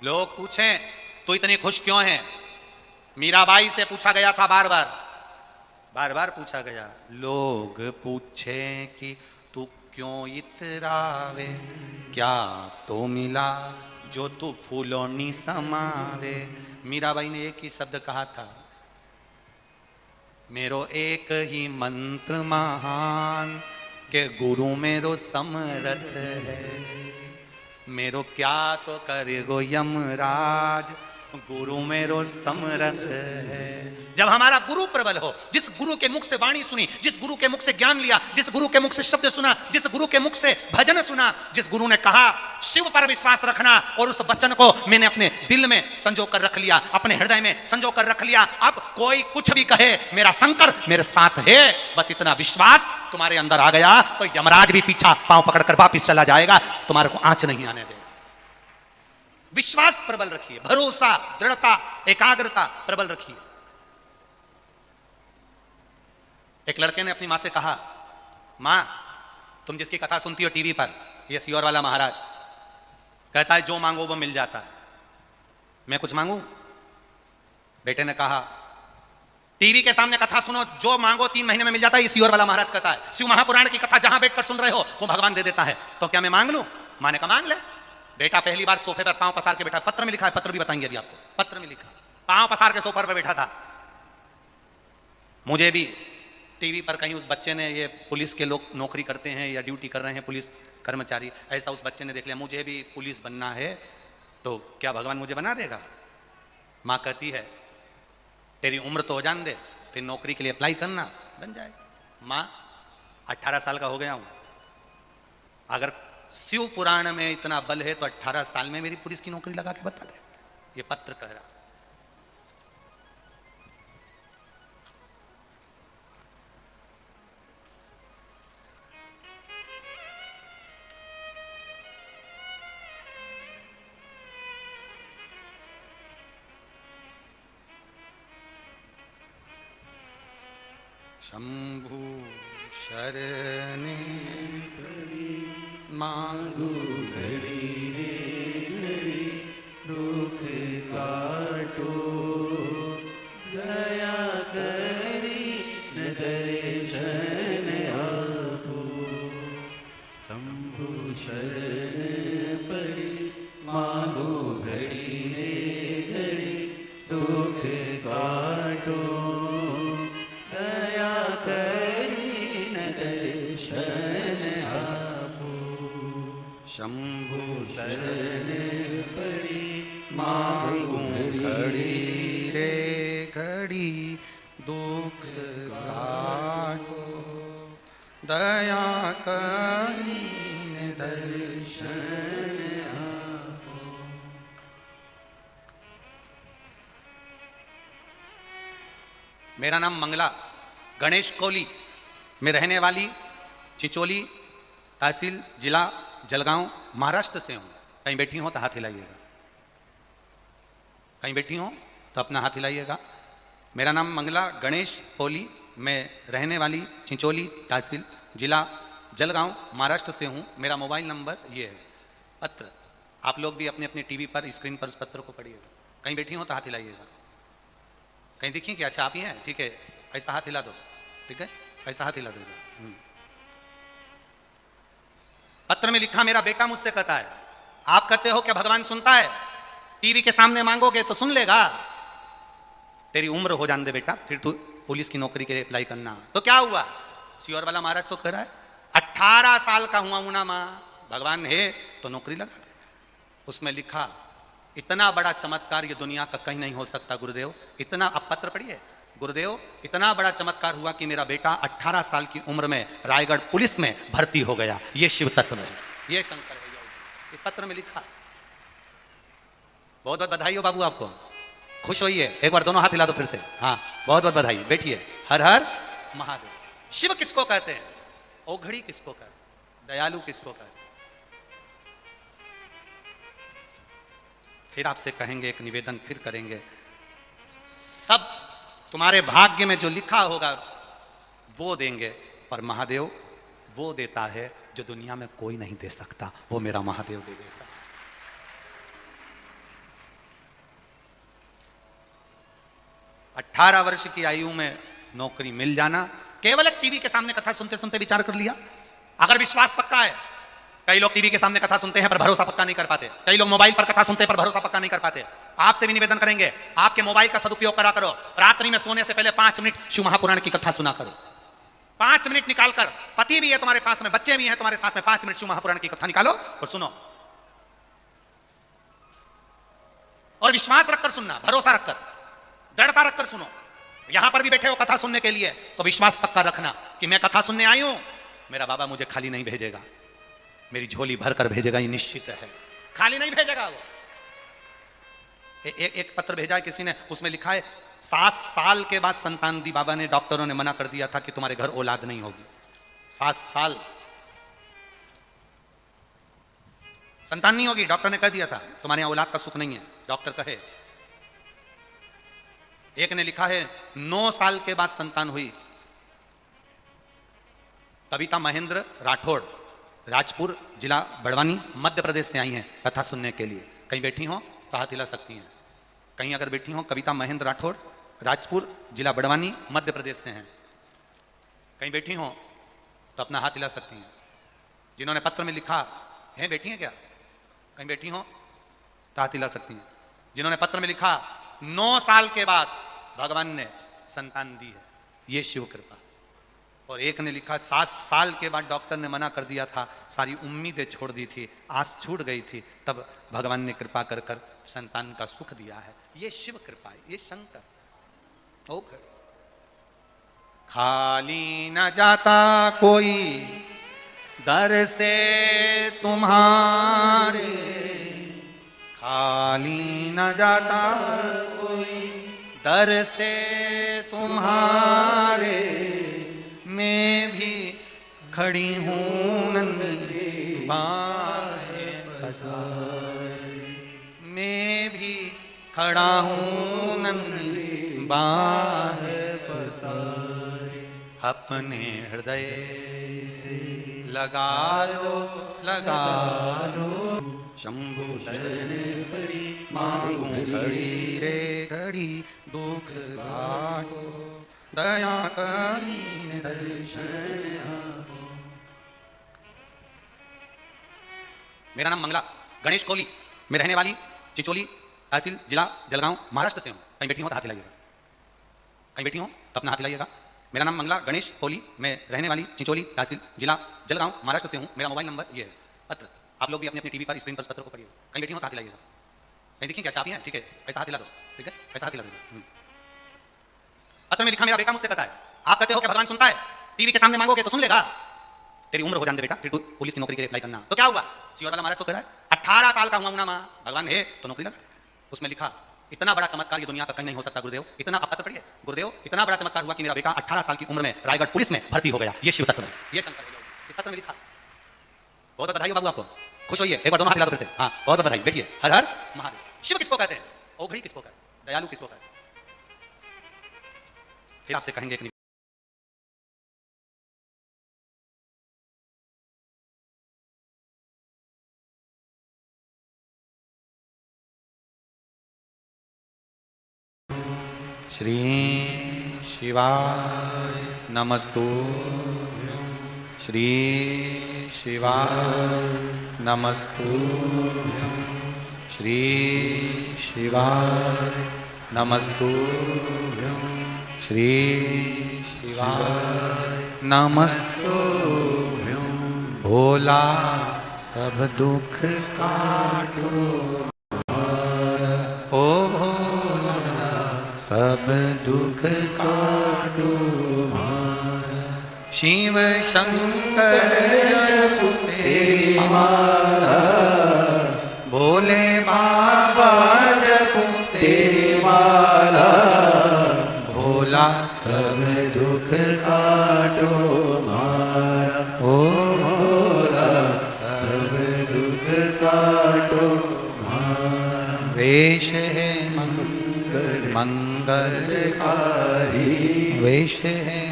लोग पूछें तो इतनी खुश क्यों है, मीराबाई से पूछा गया था, बार बार पूछा गया। लोग पूछें कि तू क्यों इतरावे, क्या तो मिला जो तू फूलों समावे। मीराबाई ने एक ही शब्द कहा था, मेरो एक ही मंत्र महान के गुरु मेरो समरथ है। मेरो क्या तो करे गो यमराज, गुरु मेरो समरथ है। जब हमारा गुरु प्रबल हो, जिस गुरु के मुख से वाणी सुनी, जिस गुरु के मुख से ज्ञान लिया, जिस गुरु के मुख से शब्द सुना, जिस गुरु के मुख से भजन सुना, जिस गुरु ने कहा शिव पर विश्वास रखना, और उस वचन को मैंने अपने दिल में संजो कर रख लिया, अपने हृदय में संजो कर रख लिया। अब कोई कुछ भी कहे, मेरा शंकर मेरे साथ है, बस इतना विश्वास तुम्हारे अंदर आ गया तो यमराज भी पीछा पांव पकड़कर वापिस चला जाएगा, तुम्हारे को आंच नहीं आने देगा। विश्वास प्रबल रखिए, भरोसा, दृढ़ता, एकाग्रता प्रबल रखिए। एक लड़के ने अपनी मां से कहा, मां तुम जिसकी कथा सुनती हो टीवी पर, ये सियोर वाला महाराज, कहता है जो मांगो वो मिल जाता है, मैं कुछ मांगू? बेटे ने कहा टीवी के सामने कथा सुनो, जो मांगो 3 महीने में मिल जाता है, ये सियोर वाला महाराज कहता है। शिव महापुराण की कथा जहां बैठकर सुन रहे हो वो भगवान दे देता है, तो क्या मैं मांग लूं? मां ने कहा मांग ले। बेटा पहली बार सोफे पर पांव पसार के बैठा, पत्र में लिखा है, पत्र भी बताएंगे अभी आपको, पत्र में लिखा, पांव पसार के सोफे पर बैठा था। मुझे भी टीवी पर कहीं उस बच्चे ने, ये पुलिस के लोग नौकरी करते हैं या ड्यूटी कर रहे हैं पुलिस कर्मचारी, ऐसा उस बच्चे ने देख लिया, मुझे भी पुलिस बनना है, तो क्या भगवान मुझे बना देगा? माँ कहती है तेरी उम्र तो हो जान दे, फिर नौकरी के लिए अप्लाई करना, बन जाएगा। माँ 18 साल का हो गया हूं, अगर शिव पुराण में इतना बल है तो 18 साल में मेरी पुलिस की नौकरी लगा के बता दे, ये पत्र कह रहा। शंभु शरणे मांगू घड़ी रे घड़ी, दुख काटो, दया करी न दर्शन आपो। शंभु शरण पड़ी मांगो घड़ी रे शंभु शरण पड़ी मांगू घड़ी रे घड़ी दुख काटो दया करीने दर्शन आपो। मेरा नाम मंगला गणेश कोली में रहने वाली चिंचोली तहसील जिला जलगांव महाराष्ट्र से हूँ। कहीं बैठी हो तो हाथ हिलाइएगा, कहीं बैठी हो तो अपना हाथ हिलाइएगा। मेरा नाम मंगला गणेश कोली में रहने वाली चिंचोली तहसील जिला जलगांव महाराष्ट्र से हूँ। मेरा मोबाइल नंबर ये है। पत्र आप लोग भी अपने अपने टीवी पर स्क्रीन पर उस पत्र को पढ़िएगा। कहीं बैठी हो तो हाथ हिलाइएगा, कहीं देखिए कि अच्छा आप ही हैं, ठीक है, ऐसा हाथ हिला दो, ठीक है, ऐसा हाथ हिला देगा। पत्र में लिखा, मेरा बेटा मुझसे कहता है, आप कहते हो क्या भगवान सुनता है? टीवी के सामने मांगोगे तो सुन लेगा। तेरी उम्र हो जाने दे बेटा, फिर तू पुलिस की नौकरी के लिए अप्लाई करना। तो क्या हुआ? सियोर वाला महाराज तो कह रहा है 18 साल का हुआ हूं ना मां, भगवान है तो नौकरी लगा दे। उसमें लिखा, इतना बड़ा चमत्कार ये दुनिया का कहीं नहीं हो सकता गुरुदेव। इतना, आप पत्र पढ़िए, गुरुदेव इतना बड़ा चमत्कार हुआ कि मेरा बेटा 18 साल की उम्र में रायगढ़ पुलिस में भर्ती हो गया। ये शिव तत्व है, ये शंकर है, इस पत्र में लिखा। बहुत बहुत बधाई हो बाबू आपको, खुश होइए। एक बार दोनों हाथ हिला दो फिर से। हाँ, बहुत बहुत बधाई। बैठिए। हर हर महादेव। शिव किसको कहते हैं? ओघड़ी किसको कहते हैं? दयालु किसको कहते हैं? फिर आपसे कहेंगे, एक निवेदन फिर करेंगे, सब तुम्हारे भाग्य में जो लिखा होगा वो देंगे, पर महादेव वो देता है जो दुनिया में कोई नहीं दे सकता, वो मेरा महादेव दे देता। 18 वर्ष की आयु में नौकरी मिल जाना, केवल एक टीवी के सामने कथा सुनते सुनते विचार कर लिया। अगर विश्वास पक्का है, कई लोग टीवी के सामने कथा सुनते हैं पर भरोसा पक्का नहीं कर पाते, कई लोग मोबाइल पर कथा सुनते हैं पर भरोसा पक्का नहीं कर पाते। आपसे भी निवेदन करेंगे, आपके मोबाइल का सदुपयोग करा करो। रात्रि में सोने से पहले 5 मिनट शिव महापुराण की कथा सुना करो। 5 मिनट निकालकर, पति भी है तुम्हारे पास में, बच्चे भी हैं तुम्हारे साथ में, 5 मिनट शिव महापुराण की कथा निकालो और सुनो। और विश्वास रखकर सुनना, भरोसा रखकर, दृढ़ता रखकर सुनो। यहां पर भी बैठे हो कथा सुनने के लिए तो विश्वास पक्का रखना कि मैं कथा सुनने आई हूं, मेरा बाबा मुझे खाली नहीं भेजेगा, मेरी झोली भरकर भेजेगा, ये निश्चित है, खाली नहीं भेजेगा वो। एक पत्र भेजा है किसी ने, उसमें लिखा है 7 साल के बाद संतान दी। बाबा ने, डॉक्टरों ने मना कर दिया था कि तुम्हारे घर औलाद नहीं होगी। 7 साल संतान नहीं होगी, डॉक्टर ने कह दिया था तुम्हारे यहां औलाद का सुख नहीं है, डॉक्टर कहे। एक ने लिखा है 9 साल के बाद संतान हुई। कविता महेंद्र राठौड़, राजपुर जिला बड़वानी मध्य प्रदेश से आई हैं कथा सुनने के लिए। कहीं बैठी हो तो हाथ हिला सकती हैं। कहीं अगर बैठी हो, कविता महेंद्र राठौड़, राजपुर जिला बड़वानी मध्य प्रदेश से हैं, कहीं बैठी हो तो अपना हाथ हिला सकती हैं। जिन्होंने पत्र में लिखा है, बैठी हैं क्या? कहीं बैठी हो तो हाथ हिला सकती हैं। जिन्होंने पत्र में लिखा 9 साल के बाद भगवान ने संतान दी है, ये शिव कृपा। और एक ने लिखा 7 साल के बाद डॉक्टर ने मना कर दिया था, सारी उम्मीदें छोड़ दी थी, आस छूट गई थी, तब भगवान ने कृपा कर कर संतान का सुख दिया है। ये शिव कृपा है, ये शंकर। ओ खाली न जाता कोई दर से तुम्हारे, खाली न जाता कोई दर से तुम्हारे, मैं भी खड़ी हूँ नन्ही बाहें पसारे, मैं भी खड़ा हूँ नन्ही बाहें पसारे। अपने हृदय से लगा लो, लगा लो, शंभु शरण पड़ी मांगू घड़ी रे घड़ी दुख काटो दया करीने दर्शन आपो। मेरा नाम मंगला गणेश कोली में रहने वाली चिंचोली तहसील जिला जलगांव महाराष्ट्र से हूँ। कहीं बैठी हो तो हाथ हिलाइएगा, कहीं बैठी हो तो अपना हाथ हिलाइएगा। मेरा नाम मंगला गणेश कोली में रहने वाली चिंचोली तहसील जिला जलगांव महाराष्ट्र से हूँ। मेरा मोबाइल नंबर ये है। पत्र आप लोग भी अपनी अपनी टीवी पर स्क्रीन पर उस पत्र को पढ़िए। कहीं बैठी हो तो हाथ हिलाइएगा। कहीं देखिए क्या चाबियां हैं? ठीक है, ऐसा हाथ हिला दो। ठीक है, ऐसा हाथ हिला दो। पत्र में लिखा मेरा बेटा मुझसे कहता है, आप कहते हो कि भगवान सुनता है, टीवी के सामने मांगोगे तो सुन लेगा। तेरी उम्र हो जाने दे बेटा, फिर तू पुलिस की नौकरी के लिए अप्लाई करना। तो क्या हुआ? सीओ वाला महाराज तो कह रहा है 18 साल का हुआ हूं ना मां, भगवान है तो नौकरी लगा। उसमें लिखा इतना बड़ा चमत्कार ये दुनिया का कहीं नहीं हो सकता गुरुदेव। इतना आप पत्र पढ़िए, गुरुदेव इतना बड़ा चमत्कार हुआ कि मेरा बेटा 18 साल की उम्र में रायगढ़ पुलिस में भर्ती हो गया। ये शिव तत्व है, ये शंकर है। इस पत्र में लिखा। बहुत बधाई हो बाबू आपको, खुश होइए। एक बार दोनों हाथ हिला दो फिर से। हाँ, बहुत बधाई। बैठिए। हर हर महादेव। शिव किसको कहते हैं? ओघड़ी किसको कहते हैं? दयालु किसको कहते हैं? फिर आपसे कहेंगे कि श्री शिवाय नमस्तु, श्री शिवाय नमस्तु, श्री शिवाय नमस्तु, श्री शिवाय नमस्तु। भोला सब दुख काटो, ओ भोला सब दुख काटो। शिव शंकर जपो तेरी माला, भोले बाबा जपो तेरी माला। भोला सब दुख काटो मारा, ओ भोला सब दुख काटो मारा। वेश है मंगलकारी, वेश है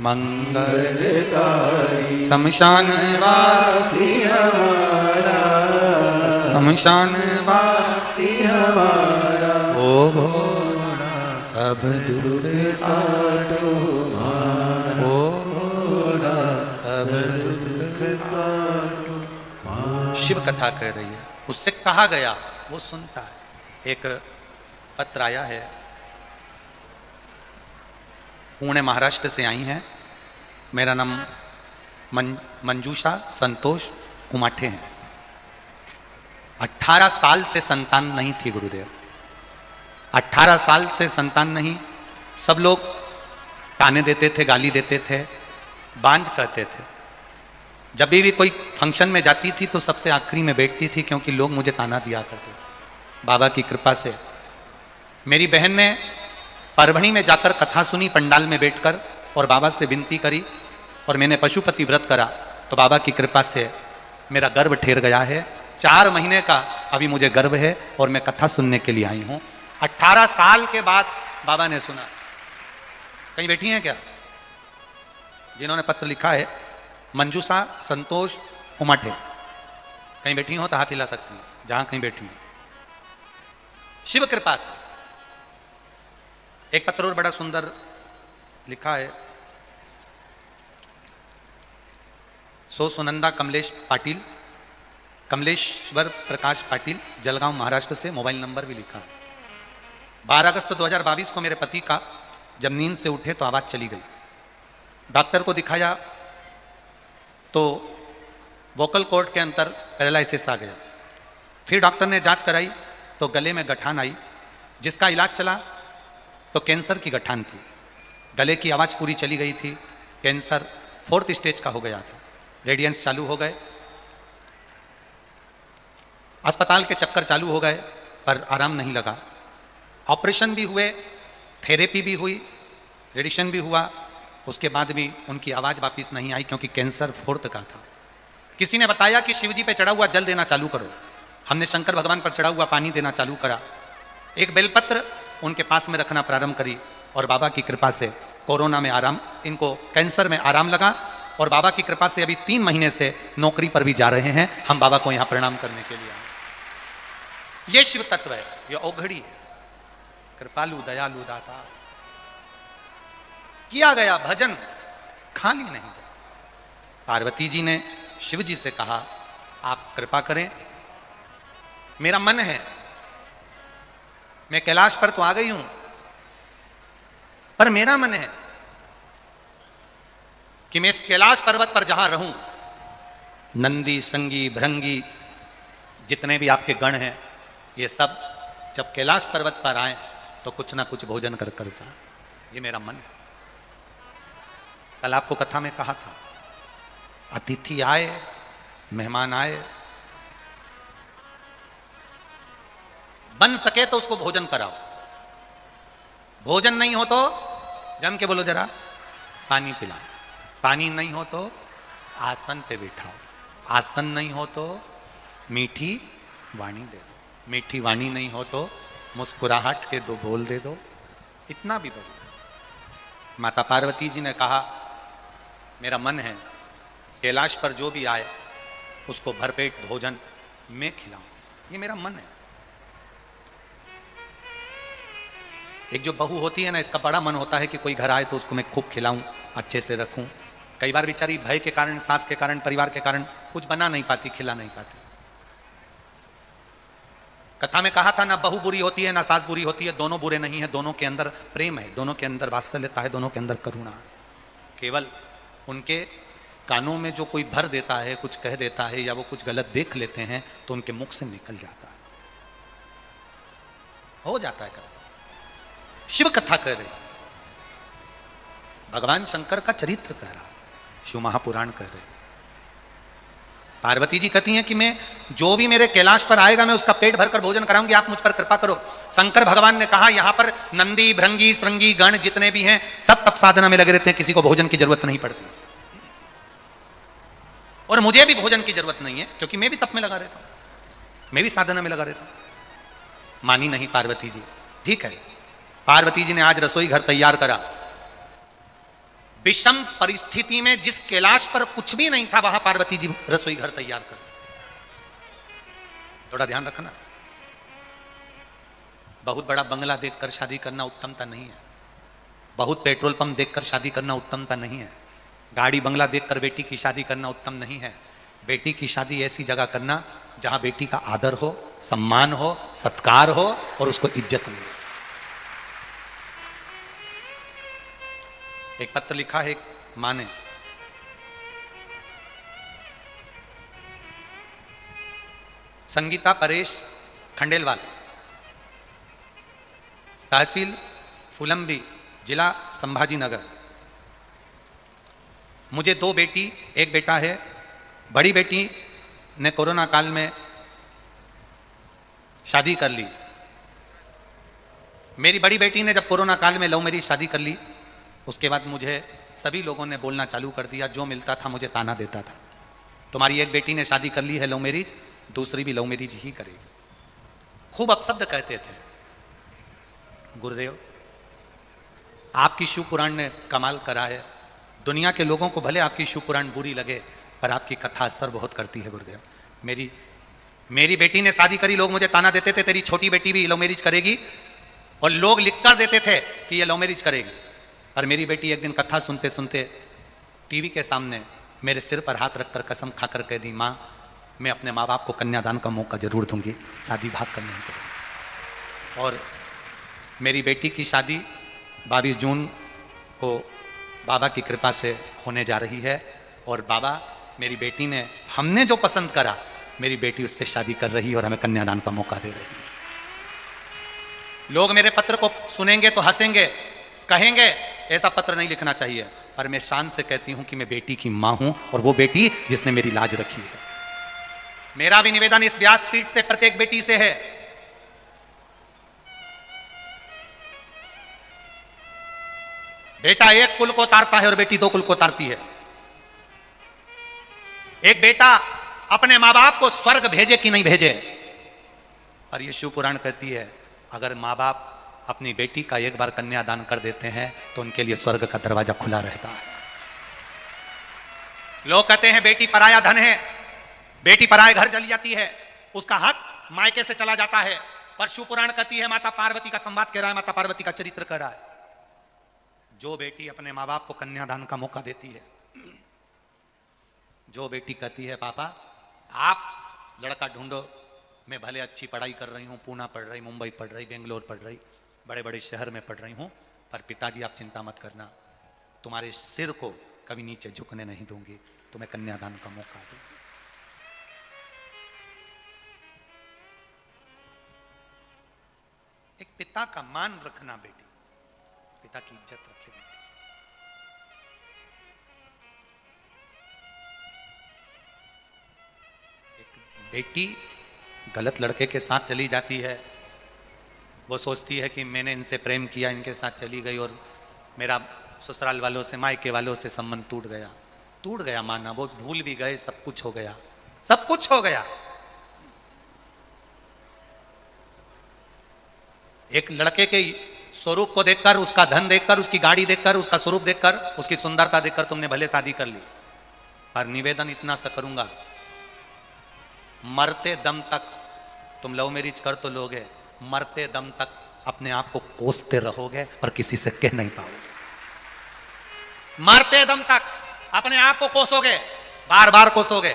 मंगलकारी। शमशान वासी हमारा, शमशान वासी हमारा। ओ भोला सब दुख काटो मारा, ओ भोला सब दुख काटो। शिव कथा कह रही है, उससे कहा गया वो सुनता है। एक पत्र आया है, पुणे महाराष्ट्र से आई हैं। मेरा नाम मंजूषा संतोष उमाठे है। 18 साल से संतान नहीं थी गुरुदेव, 18 साल से संतान नहीं। सब लोग ताने देते थे, गाली देते थे, बांझ कहते थे। जब भी कोई फंक्शन में जाती थी तो सबसे आखिरी में बैठती थी, क्योंकि लोग मुझे ताना दिया करते थे। बाबा की कृपा से मेरी बहन ने परभणी में जाकर कथा सुनी पंडाल में बैठकर, और बाबा से विनती करी, और मैंने पशुपति व्रत करा, तो बाबा की कृपा से मेरा गर्भ ठहर गया है। 4 महीने का अभी मुझे गर्भ है, और मैं कथा सुनने के लिए आई हूँ। 18 साल के बाद बाबा ने सुना। कहीं बैठी हैं क्या जिन्होंने पत्र लिखा है? मंजूषा संतोष उमाठे। कहीं बैठी हो तो हाथ हिला सकती हैं, जहां कहीं बैठी हो। शिव कृपा से एक पत्र और बड़ा सुंदर लिखा है। सो सुनंदा कमलेश पाटिल, कमलेश्वर प्रकाश पाटिल, जलगांव महाराष्ट्र से। मोबाइल नंबर भी लिखा है। 12 अगस्त 2022 को मेरे पति का जब नींद से उठे तो आवाज़ चली गई। डॉक्टर को दिखाया तो वोकल कॉर्ड के अंदर पैरालिसिस आ गया। फिर डॉक्टर ने जांच कराई तो गले में गठान आई, जिसका इलाज चला तो कैंसर की गठान थी। गले की आवाज़ पूरी चली गई थी। कैंसर 4th स्टेज का हो गया था। रेडियंस चालू हो गए, अस्पताल के चक्कर चालू हो गए, पर आराम नहीं लगा। ऑपरेशन भी हुए, थेरेपी भी हुई, रेडिएशन भी हुआ, उसके बाद भी उनकी आवाज़ वापस नहीं आई, क्योंकि कैंसर 4th का था। किसी ने बताया कि शिवजी पे चढ़ा हुआ जल देना चालू करो। हमने शंकर भगवान पर चढ़ा हुआ पानी देना चालू करा। एक बेलपत्र उनके पास में रखना प्रारंभ करी, और बाबा की कृपा से कोरोना में आराम, इनको कैंसर में आराम लगा, और बाबा की कृपा से अभी 3 महीने से नौकरी पर भी जा रहे हैं। हम बाबा को यहाँ प्रणाम करने के लिए आए। ये शिव तत्व है, ये औघड़ी है। कृपालु दयालु दाता। किया गया भजन खाली नहीं जाए। पार्वती जी ने शिव जी से कहा, आप कृपा करें, मेरा मन है, मैं कैलाश पर तो आ गई हूं, पर मेरा मन है कि मैं इस कैलाश पर्वत पर जहां रहूं, नंदी, संगी, भृंगी, जितने भी आपके गण हैं, ये सब जब कैलाश पर्वत पर आए तो कुछ ना कुछ भोजन कर कर जाए, ये मेरा मन है। कल आपको कथा में कहा था, अतिथि आए, मेहमान आए, बन सके तो उसको भोजन कराओ, भोजन नहीं हो तो जम के बोलो जरा पानी पिलाओ, पानी नहीं हो तो आसन पे बिठाओ, आसन नहीं हो तो मीठी वाणी दे दो, मीठी वाणी नहीं हो तो मुस्कुराहट के दो बोल दे दो, इतना भी बहुत। माता पार्वती जी ने कहा, मेरा मन है कैलाश पर जो भी आए उसको भरपेट भोजन मैं खिलाऊं, ये मेरा मन है। एक जो बहू होती है ना, इसका बड़ा मन होता है कि कोई घर आए तो उसको मैं खूब खिलाऊं, अच्छे से रखूं। कई बार बेचारी भय के कारण, सास के कारण, परिवार के कारण कुछ बना नहीं पाती, खिला नहीं पाती। कथा में कहा था, ना बहू बुरी होती है ना सास बुरी होती है, दोनों बुरे नहीं है, दोनों के अंदर प्रेम है, दोनों के अंदर वात्सल्यता है, दोनों के अंदर करुणा है। केवल उनके कानों में जो कोई भर देता है, कुछ कह देता है, या वो कुछ गलत देख लेते हैं तो उनके मुख से निकल जाता है, हो जाता है। कभी शिव कथा कह रहे, भगवान शंकर का चरित्र कह रहा, शिव महापुराण कह रहे। पार्वती जी कहती हैं कि मैं जो भी मेरे कैलाश पर आएगा मैं उसका पेट भरकर भोजन कराऊंगी, आप मुझ पर कृपा करो। शंकर भगवान ने कहा, यहां पर नंदी, भृंगी, श्रृंगी गण जितने भी हैं सब तप साधना में लगे रहते हैं, किसी को भोजन की जरूरत नहीं पड़ती, और मुझे भी भोजन की जरूरत नहीं है क्योंकि मैं भी तप में लगा रहता हूं, मैं भी साधना में लगा रहता हूं। मानी नहीं पार्वती जी। ठीक है, पार्वती जी ने आज रसोई घर तैयार करा। विषम परिस्थिति में जिस कैलाश पर कुछ भी नहीं था वहां पार्वती जी रसोई घर तैयार कर। थोड़ा ध्यान रखना, बहुत बड़ा बंगला देखकर शादी करना उत्तमता नहीं है, बहुत पेट्रोल पंप देखकर शादी करना उत्तमता नहीं है, गाड़ी बंगला देखकर बेटी की शादी करना उत्तम नहीं है। बेटी की शादी ऐसी जगह करना जहां बेटी का आदर हो, सम्मान हो, सत्कार हो और उसको इज्जत मिले। एक पत्र लिखा है एक मां ने, संगीता परेश खंडेलवाल, तहसील फुलंबी, जिला संभाजी नगर। मुझे 2 बेटी, एक बेटा है। बड़ी बेटी ने कोरोना काल में शादी कर ली। मेरी बड़ी बेटी ने जब कोरोना काल में लव मैरिज शादी कर ली, उसके बाद मुझे सभी लोगों ने बोलना चालू कर दिया, जो मिलता था मुझे ताना देता था, तुम्हारी एक बेटी ने शादी कर ली है लव मैरिज, दूसरी भी लव मैरिज ही करेगी। खूब अपशब्द कहते थे। गुरुदेव, आपकी शिव पुराण ने कमाल करा है। दुनिया के लोगों को भले आपकी शिव पुराण बुरी लगे, पर आपकी कथा असर बहुत करती है गुरुदेव। मेरी बेटी ने शादी करी, लोग मुझे ताना देते थे तेरी छोटी बेटी भी लव मैरिज करेगी, और लोग लिख कर देते थे कि ये लव मैरिज करेगी। और मेरी बेटी एक दिन कथा सुनते सुनते टीवी के सामने मेरे सिर पर हाथ रखकर कसम खाकर कह दी, माँ मैं अपने माँ बाप को कन्यादान का मौका जरूर दूंगी, शादी भाग कर नहीं करूँगी। और मेरी बेटी की शादी 22 जून को बाबा की कृपा से होने जा रही है, और बाबा मेरी बेटी ने, हमने जो पसंद करा, मेरी बेटी उससे शादी कर रही है और हमें कन्यादान का मौका दे रही है। लोग मेरे पत्र को सुनेंगे तो हंसेंगे, कहेंगे ऐसा पत्र नहीं लिखना चाहिए, पर मैं शान से कहती हूं कि मैं बेटी की मां हूं, और वो बेटी जिसने मेरी लाज रखी है। मेरा भी निवेदन इस व्यासपीठ से प्रत्येक बेटी से है, बेटा एक कुल को तारता है और बेटी 2 कुल को तारती है। एक बेटा अपने मां बाप को स्वर्ग भेजे कि नहीं भेजे, और ये शिव पुराण कहती है अगर मां बाप अपनी बेटी का एक बार कन्यादान कर देते हैं तो उनके लिए स्वर्ग का दरवाजा खुला रहता है। लोग कहते हैं बेटी पराया धन है, बेटी पराये घर चली जाती है, उसका हक मायके से चला जाता है, पर शिव पुराण कहती है, माता पार्वती का संवाद कह रहा है, माता पार्वती का चरित्र कह रहा है, जो बेटी अपने माँ बाप को कन्यादान का मौका देती है, जो बेटी कहती है पापा आप लड़का ढूंढो, मैं भले अच्छी पढ़ाई कर रही हूँ, पूना पढ़ रही, मुंबई पढ़ रही, बेंगलोर पढ़ रही, बड़े बड़े शहर में पढ़ रही हूँ, पर पिताजी आप चिंता मत करना, तुम्हारे सिर को कभी नीचे झुकने नहीं दूंगी, तुम्हें कन्यादान का मौका दूंगी। एक पिता का मान रखना बेटी, पिता की इज्जत रखे बेटी। एक बेटी गलत लड़के के साथ चली जाती है, वो सोचती है कि मैंने इनसे प्रेम किया, इनके साथ चली गई और मेरा ससुराल वालों से, मायके वालों से संबंध टूट गया। टूट गया माना, वो भूल भी गए, सब कुछ हो गया, सब कुछ हो गया। एक लड़के के स्वरूप को देखकर, उसका धन देखकर, उसकी गाड़ी देखकर, उसका स्वरूप देखकर, उसकी सुंदरता देखकर तुमने भले शादी कर ली, पर निवेदन इतना सा करूंगा, मरते दम तक तुम लव मैरिज कर तो लोगे, मरते दम तक अपने आप को कोसते रहोगे और किसी से कह नहीं पाओगे। मरते दम तक अपने आप को कोसोगे, बार बार कोसोगे।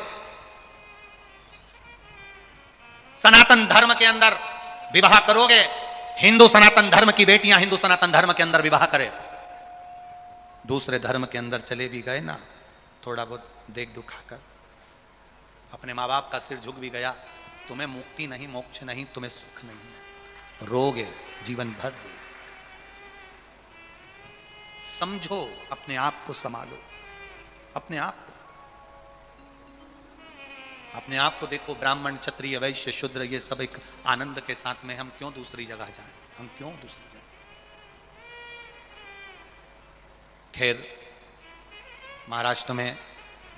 सनातन धर्म के अंदर विवाह करोगे, हिंदू सनातन धर्म की बेटियां हिंदू सनातन धर्म के अंदर विवाह करें। दूसरे धर्म के अंदर चले भी गए ना, थोड़ा बहुत देख दुखाकर अपने माँ बाप का सिर झुक भी गया, तुम्हें मुक्ति नहीं, मोक्ष नहीं, तुम्हें सुख नहीं है, रोगे जीवन भर। समझो, अपने आप को संभालो, अपने आप को, अपने आप को देखो। ब्राह्मण, क्षत्रिय, वैश्य, शूद्र, ये सब एक आनंद के साथ में, हम क्यों दूसरी जगह जाएं, हम क्यों दूसरी जगह। खैर, महाराष्ट्र में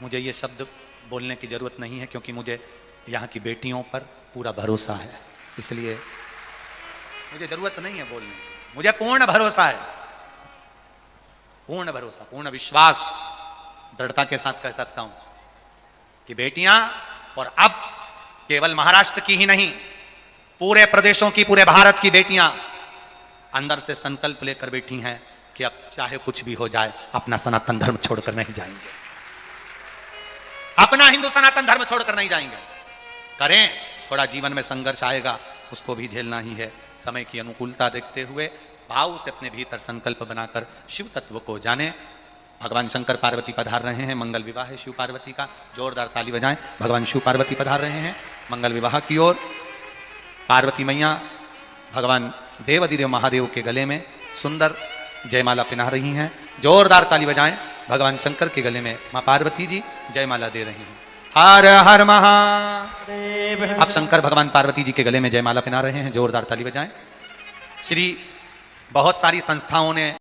मुझे ये शब्द बोलने की जरूरत नहीं है, क्योंकि मुझे यहाँ की बेटियों पर पूरा भरोसा है, इसलिए मुझे जरूरत नहीं है बोलने की। मुझे पूर्ण भरोसा है, पूर्ण भरोसा, पूर्ण विश्वास, दृढ़ता के साथ कह सकता हूं कि बेटियां, और अब केवल महाराष्ट्र की ही नहीं, पूरे प्रदेशों की, पूरे भारत की बेटियां अंदर से संकल्प लेकर बैठी हैं कि अब चाहे कुछ भी हो जाए, अपना सनातन धर्म छोड़कर नहीं जाएंगे, अपना हिंदू सनातन धर्म छोड़कर नहीं जाएंगे। करें, थोड़ा जीवन में संघर्ष आएगा, उसको भी झेलना ही है। समय की अनुकूलता देखते हुए भाव से अपने भीतर संकल्प बनाकर शिव तत्व को जाने। भगवान शंकर पार्वती पधार रहे हैं, मंगल विवाह है शिव पार्वती का, जोरदार ताली बजाएं। भगवान शिव पार्वती पधार रहे हैं मंगल विवाह की ओर। पार्वती मैया भगवान देवाधिदेव महादेव के गले में सुंदर जयमाला पहना रही हैं, जोरदार ताली बजाएं। भगवान शंकर के गले में माँ पार्वती जी जयमाला दे रही हैं। हर हर महादेव। अब शंकर भगवान पार्वती जी के गले में जयमाला पहना रहे हैं, जोरदार ताली बजाएं। श्री बहुत सारी संस्थाओं ने